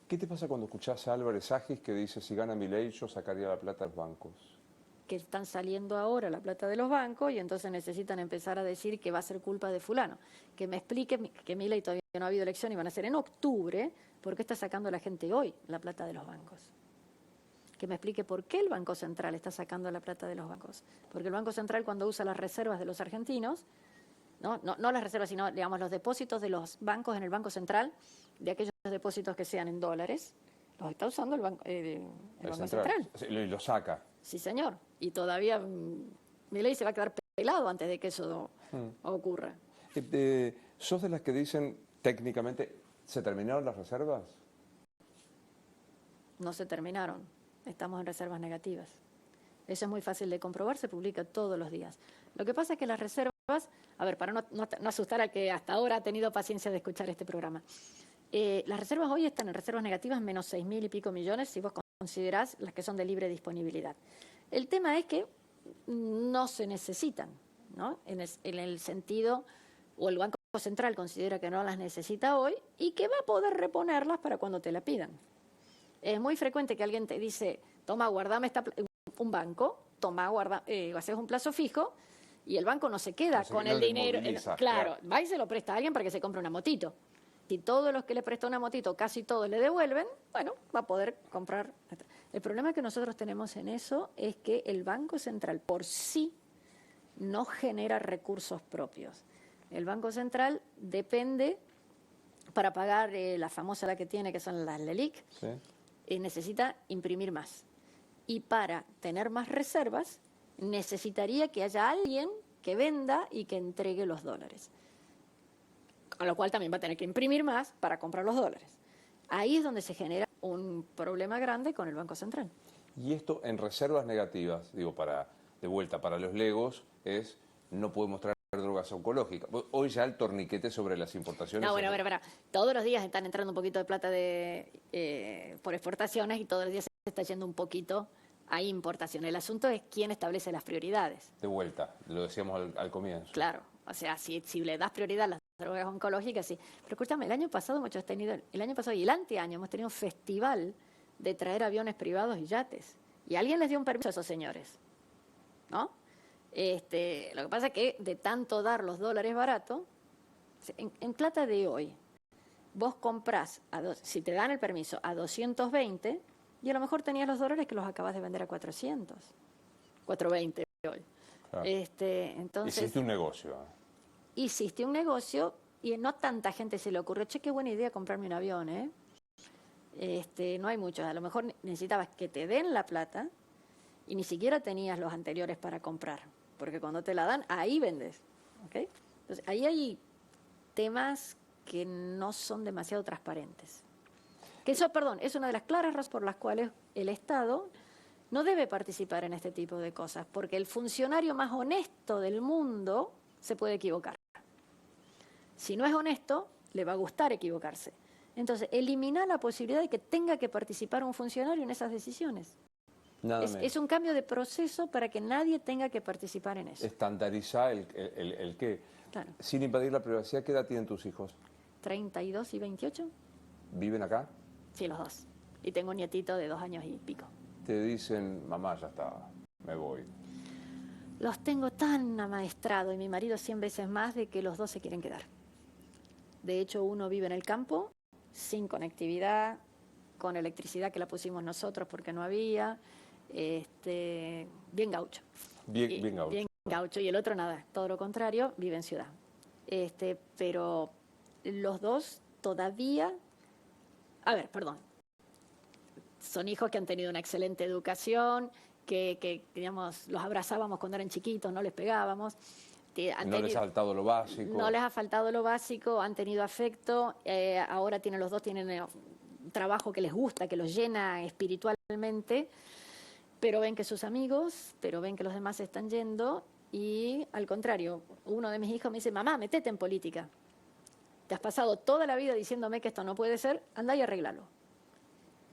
¿Qué te pasa cuando escuchás a Álvarez Agis que dice, si gana Milei yo sacaría la plata de los bancos? Que están saliendo ahora la plata de los bancos y entonces necesitan empezar a decir que va a ser culpa de fulano. Que me explique que Milei todavía no ha habido elección y van a ser en octubre, ¿por qué está sacando la gente hoy la plata de los bancos? que me explique por qué el Banco Central está sacando la plata de los bancos. Porque el Banco Central, cuando usa las reservas de los argentinos, no las reservas, sino, digamos, los depósitos de los bancos en el Banco Central, de aquellos depósitos que sean en dólares, los está usando el Banco Central. Y lo saca. Sí, señor. Y todavía Milei se va a quedar pelado antes de que eso ocurra. ¿Sos de las que dicen técnicamente, ¿se terminaron las reservas? No se terminaron. Estamos en reservas negativas. Eso es muy fácil de comprobar, se publica todos los días. Lo que pasa es que las reservas, a ver, para no asustar al que hasta ahora ha tenido paciencia de escuchar este programa, las reservas hoy están en reservas negativas menos 6.000 y pico millones si vos considerás las que son de libre disponibilidad. El tema es que no se necesitan, ¿no? En el sentido, o el Banco Central considera que no las necesita hoy y que va a poder reponerlas para cuando te la pidan. Es muy frecuente que alguien te dice, toma, guardame un banco, toma, haces un plazo fijo, y el banco no se queda con el dinero. Claro, va y se lo presta a alguien para que se compre una motito. Si todos los que le prestó una motito, casi todos le devuelven, bueno, va a poder comprar. El problema que nosotros tenemos en eso es que el Banco Central por sí no genera recursos propios. El Banco Central depende, para pagar la famosa la que tiene, que son las LELIQ, sí, necesita imprimir más. Y para tener más reservas, necesitaría que haya alguien que venda y que entregue los dólares. Con lo cual también va a tener que imprimir más para comprar los dólares. Ahí es donde se genera un problema grande con el Banco Central. Y esto en reservas negativas, digo, de vuelta, para los legos, es no podemos traer drogas oncológicas. Hoy ya el torniquete sobre las importaciones... No, bueno, todos los días están entrando un poquito de plata por exportaciones y todos los días se está yendo un poquito a importación. El asunto es quién establece las prioridades. De vuelta, lo decíamos al comienzo. Claro, o sea, si le das prioridad a las drogas oncológicas, sí. Pero escúchame, el año pasado el año pasado y el anteaño hemos tenido un festival de traer aviones privados y yates. Y alguien les dio un permiso a esos señores, ¿no? Lo que pasa es que de tanto dar los dólares baratos, en plata de hoy, vos comprás, si te dan el permiso, a 220, y a lo mejor tenías los dólares que los acabas de vender a 400, 420 hoy. Claro. Entonces, hiciste un negocio. Hiciste un negocio y no tanta gente se le ocurrió, che, qué buena idea comprarme un avión, ¿eh? No hay muchos, a lo mejor necesitabas que te den la plata y ni siquiera tenías los anteriores para comprar, porque cuando te la dan, ahí vendes, ¿ok? Entonces, ahí hay temas que no son demasiado transparentes. Que eso, perdón, es una de las claras razones por las cuales el Estado no debe participar en este tipo de cosas, porque el funcionario más honesto del mundo se puede equivocar. Si no es honesto, le va a gustar equivocarse. Entonces, elimina la posibilidad de que tenga que participar un funcionario en esas decisiones. Es un cambio de proceso para que nadie tenga que participar en eso. Estandarizar el qué. Claro. Sin invadir la privacidad, ¿qué edad tienen tus hijos? 32 y 28. ¿Viven acá? Sí, los dos. Y tengo un nietito de 2 años y pico. Te dicen, mamá, ya está, me voy. Los tengo tan amaestrado y mi marido 100 veces más de que los dos se quieren quedar. De hecho, uno vive en el campo, sin conectividad, con electricidad que la pusimos nosotros porque no había, bien gaucho. Bien gaucho. Bien gaucho. Y el otro nada, todo lo contrario, vive en ciudad. Pero los dos todavía... A ver, perdón. Son hijos que han tenido una excelente educación, que digamos, los abrazábamos cuando eran chiquitos, no les pegábamos. No les ha faltado lo básico. No les ha faltado lo básico, han tenido afecto, ahora los dos tienen un trabajo que les gusta, que los llena espiritualmente, pero ven que sus amigos, pero ven que los demás se están yendo y al contrario, uno de mis hijos me dice, mamá, metete en política. Te has pasado toda la vida diciéndome que esto no puede ser, anda y arréglalo.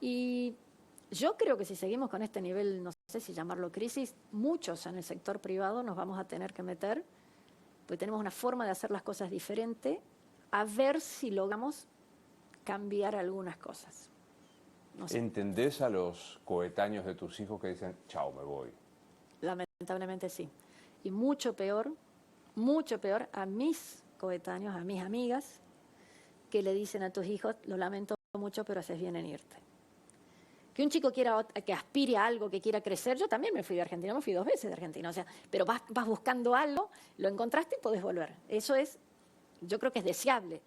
Y yo creo que si seguimos con este nivel, no sé si llamarlo crisis, muchos en el sector privado nos vamos a tener que meter, porque tenemos una forma de hacer las cosas diferente, a ver si logramos cambiar algunas cosas. No sé. ¿Entendés a los coetáneos de tus hijos que dicen, chao, me voy? Lamentablemente sí. Y mucho peor a mis coetáneos, a mis amigas, que le dicen a tus hijos, lo lamento mucho, pero haces bien en irte. Que un chico quiera, que aspire a algo, que quiera crecer. Yo también me fui de Argentina, me fui 2 veces de Argentina. O sea, pero vas buscando algo, lo encontraste y podés volver. Eso es, yo creo que es deseable.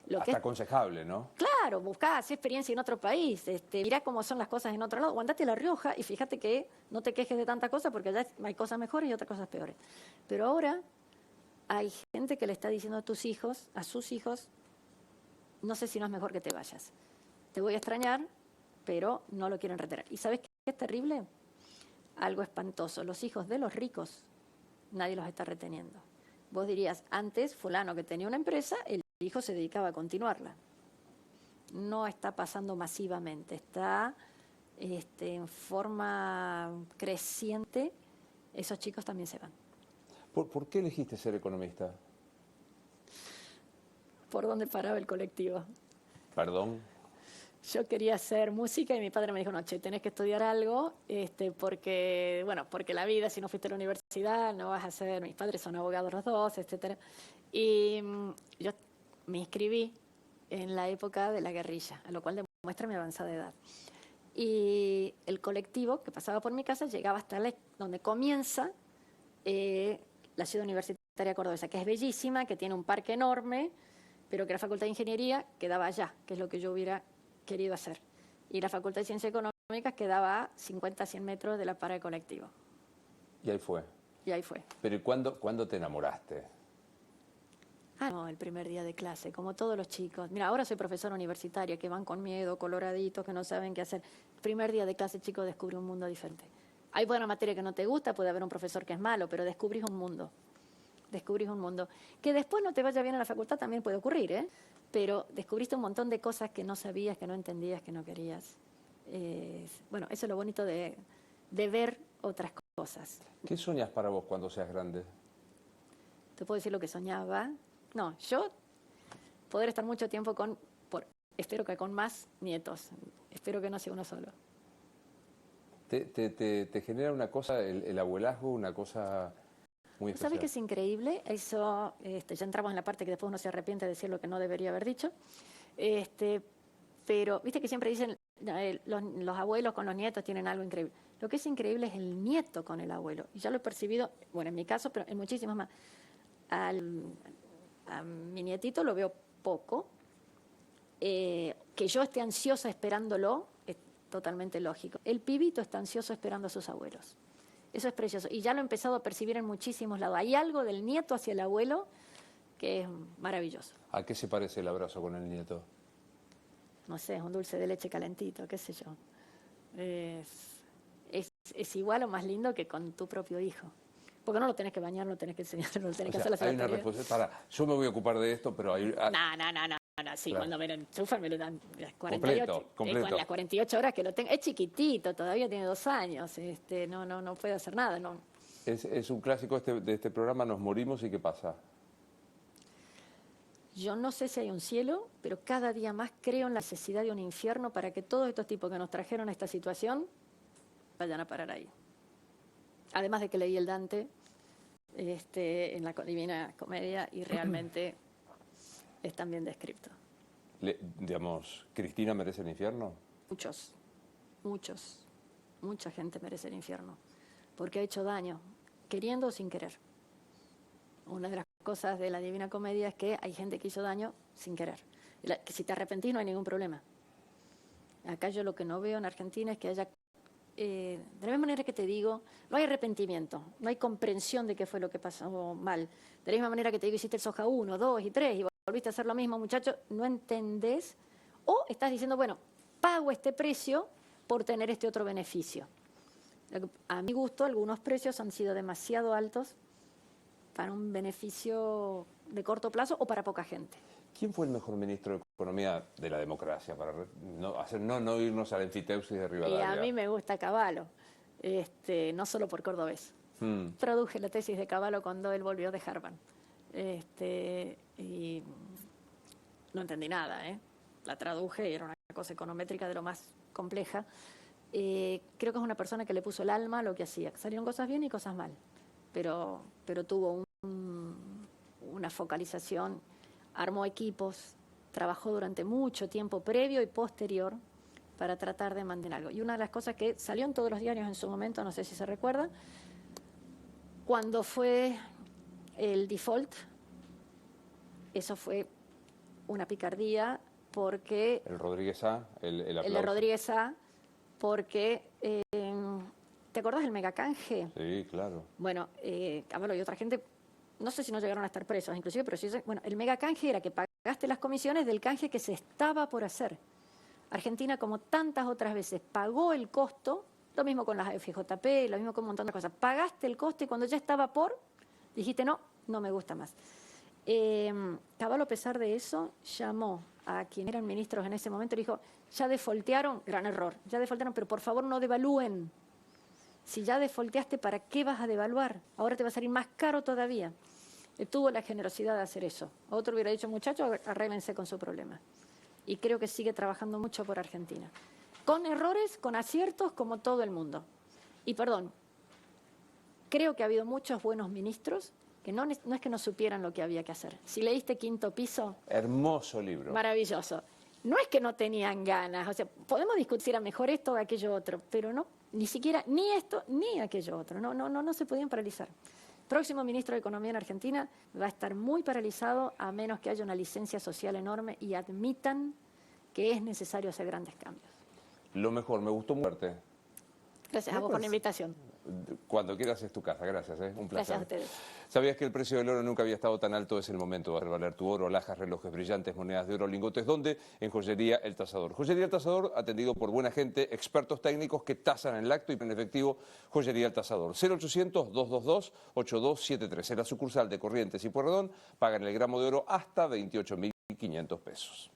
Lo que Hasta es, aconsejable, ¿no? claro, buscá, hacé experiencia en otro país, mirá cómo son las cosas en otro lado, o andate a La Rioja y fíjate que no te quejes de tanta cosa porque allá hay cosas mejores y otras cosas peores. Pero ahora hay gente que le está diciendo a sus hijos, no sé si no es mejor que te vayas. Te voy a extrañar, pero no lo quieren retener. ¿Y sabes qué es terrible? Algo espantoso. Los hijos de los ricos, nadie los está reteniendo. Vos dirías, antes fulano que tenía una empresa, el hijo se dedicaba a continuarla. No está pasando masivamente, está en forma creciente, esos chicos también se van. ¿Por qué elegiste ser economista? ¿Por dónde paraba el colectivo? Perdón. Yo quería hacer música y mi padre me dijo, no, che, tenés que estudiar algo, porque la vida, si no fuiste a la universidad, no vas a ser, mis padres son abogados los dos, etcétera. Y yo me inscribí en la época de la guerrilla, a lo cual demuestra mi avanzada edad. Y el colectivo que pasaba por mi casa llegaba hasta donde comienza la ciudad universitaria cordobesa, que es bellísima, que tiene un parque enorme, pero que la Facultad de Ingeniería quedaba allá, que es lo que yo hubiera querido hacer. Y la Facultad de Ciencias Económicas quedaba a 50, 100 metros de la parada de colectivo. Y ahí fue. Y ahí fue. Pero ¿y cuándo te enamoraste? Ah, no, el primer día de clase, como todos los chicos. Mira, ahora soy profesora universitaria, que van con miedo, coloraditos, que no saben qué hacer. El primer día de clase, chico, descubre un mundo diferente. Hay buena materia que no te gusta, puede haber un profesor que es malo, pero descubrís un mundo. Descubrís un mundo. Que después no te vaya bien en la facultad también puede ocurrir, ¿eh? Pero descubriste un montón de cosas que no sabías, que no entendías, que no querías. Bueno, eso es lo bonito de ver otras cosas. ¿Qué soñas para vos cuando seas grande? Te puedo decir lo que soñaba. No, yo poder estar mucho tiempo espero que con más nietos. Espero que no sea uno solo. ¿Te genera una cosa, el abuelazgo, una cosa muy especial? ¿Sabes qué es increíble? Eso, ya entramos en la parte que después uno se arrepiente de decir lo que no debería haber dicho. Pero, viste que siempre dicen, los abuelos con los nietos tienen algo increíble. Lo que es increíble es el nieto con el abuelo. Y ya lo he percibido, bueno, en mi caso, pero en muchísimas más. A mi nietito lo veo poco. Que yo esté ansiosa esperándolo es totalmente lógico. El pibito está ansioso esperando a sus abuelos. Eso es precioso. Y ya lo he empezado a percibir en muchísimos lados. Hay algo del nieto hacia el abuelo que es maravilloso. ¿A qué se parece el abrazo con el nieto? No sé, es un dulce de leche calentito, qué sé yo. Es igual o más lindo que con tu propio hijo. Porque no lo tenés que bañar, no lo tenés que enseñar, no lo tenés que hacer la hay una responsabilidad. Yo me voy a ocupar de esto, pero hay... No. Sí, claro. cuando me lo enchufan me lo dan las 48, completo. Las 48 horas que lo tengo. Es chiquitito, todavía tiene 2 años, no puede hacer nada. No. Es un clásico de este programa, nos morimos y ¿qué pasa? Yo no sé si hay un cielo, pero cada día más creo en la necesidad de un infierno para que todos estos tipos que nos trajeron a esta situación vayan a parar ahí. Además de que leí el Dante en la Divina Comedia y realmente están bien descritos. Digamos, ¿Cristina merece el infierno? Mucha gente merece el infierno, porque ha hecho daño, queriendo o sin querer. Una de las cosas de la Divina Comedia es que hay gente que hizo daño sin querer. Que si te arrepentís no hay ningún problema. Acá yo lo que no veo en Argentina es que haya... de la misma manera que te digo, no hay arrepentimiento, no hay comprensión de qué fue lo que pasó mal. De la misma manera que te digo, hiciste el soja 1, 2 y 3 y volviste a hacer lo mismo, muchacho, no entendés. O estás diciendo, bueno, pago este precio por tener este otro beneficio. A mi gusto, algunos precios han sido demasiado altos para un beneficio de corto plazo o para poca gente. ¿Quién fue el mejor ministro de Economía de la democracia? Para no irnos al enfiteusis de Rivadavia. Y a mí me gusta Cavallo, no solo por cordobés. Traduje la tesis de Cavallo cuando él volvió de Harvard. Y no entendí nada, La traduje y era una cosa econométrica de lo más compleja. Creo que es una persona que le puso el alma a lo que hacía. Salieron cosas bien y cosas mal, pero tuvo una focalización, armó equipos, trabajó durante mucho tiempo previo y posterior para tratar de mantener algo. Y una de las cosas que salió en todos los diarios en su momento, no sé si se recuerdan, cuando fue el default, eso fue una picardía porque... El Rodríguez A, el aplauso. El de Rodríguez A, porque... ¿te acordás del megacanje? Sí, claro. Bueno, Cavallo y otra gente, no sé si no llegaron a estar presos inclusive, pero sí, bueno, el megacanje era que pagaste las comisiones del canje que se estaba por hacer. Argentina, como tantas otras veces, pagó el costo, lo mismo con las FJP, lo mismo con un montón de cosas. Pagaste el costo y cuando ya estaba por, dijiste no, no me gusta más. Cavallo, a pesar de eso, llamó a quien eran ministros en ese momento y dijo, ya defoltearon, gran error, ya defoltearon, pero por favor no devalúen. Si ya defolteaste, ¿para qué vas a devaluar? Ahora te va a salir más caro todavía. Él tuvo la generosidad de hacer eso. Otro hubiera dicho, muchachos, arréglense con su problema. Y creo que sigue trabajando mucho por Argentina. Con errores, con aciertos, como todo el mundo. Y perdón, creo que ha habido muchos buenos ministros que no es que no supieran lo que había que hacer. Si leíste Quinto Piso... Hermoso libro. Maravilloso. No es que no tenían ganas, o sea, podemos discutir a mejor esto o aquello otro, pero no, ni siquiera, ni esto, ni aquello otro. No se podían paralizar. Próximo ministro de Economía en Argentina va a estar muy paralizado a menos que haya una licencia social enorme y admitan que es necesario hacer grandes cambios. Lo mejor, me gustó mucho. Gracias a vos por la invitación. Cuando quieras es tu casa, gracias, un placer. Gracias a ustedes. ¿Sabías que el precio del oro nunca había estado tan alto? Es el momento de revaler tu oro, alhajas, relojes brillantes, monedas de oro, lingotes. ¿Dónde? En Joyería El Tasador. Joyería El Tasador, atendido por buena gente, expertos técnicos que tasan en el acto y en efectivo. Joyería El Tasador. 0800-222-8273. En la sucursal de Corrientes y Pueyrredón pagan el gramo de oro hasta 28.500 pesos.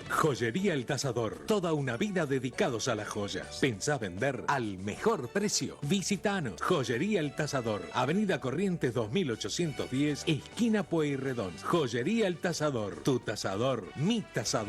Joyería El Tasador. Toda una vida dedicados a las joyas. Pensá vender al mejor precio. Visitanos. Joyería El Tasador. Avenida Corrientes 2810, esquina Pueyrredón. Joyería El Tasador. Tu tasador, mi tasador.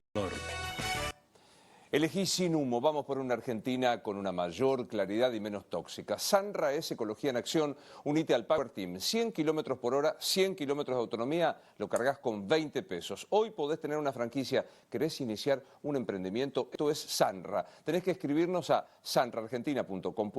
Elegí sin humo, vamos por una Argentina con una mayor claridad y menos tóxica. Sanra es Ecología en Acción, unite al Power Team. 100 kilómetros por hora, 100 kilómetros de autonomía, lo cargas con 20 pesos. Hoy podés tener una franquicia, querés iniciar un emprendimiento, esto es Sanra. Tenés que escribirnos a sanraargentina.com.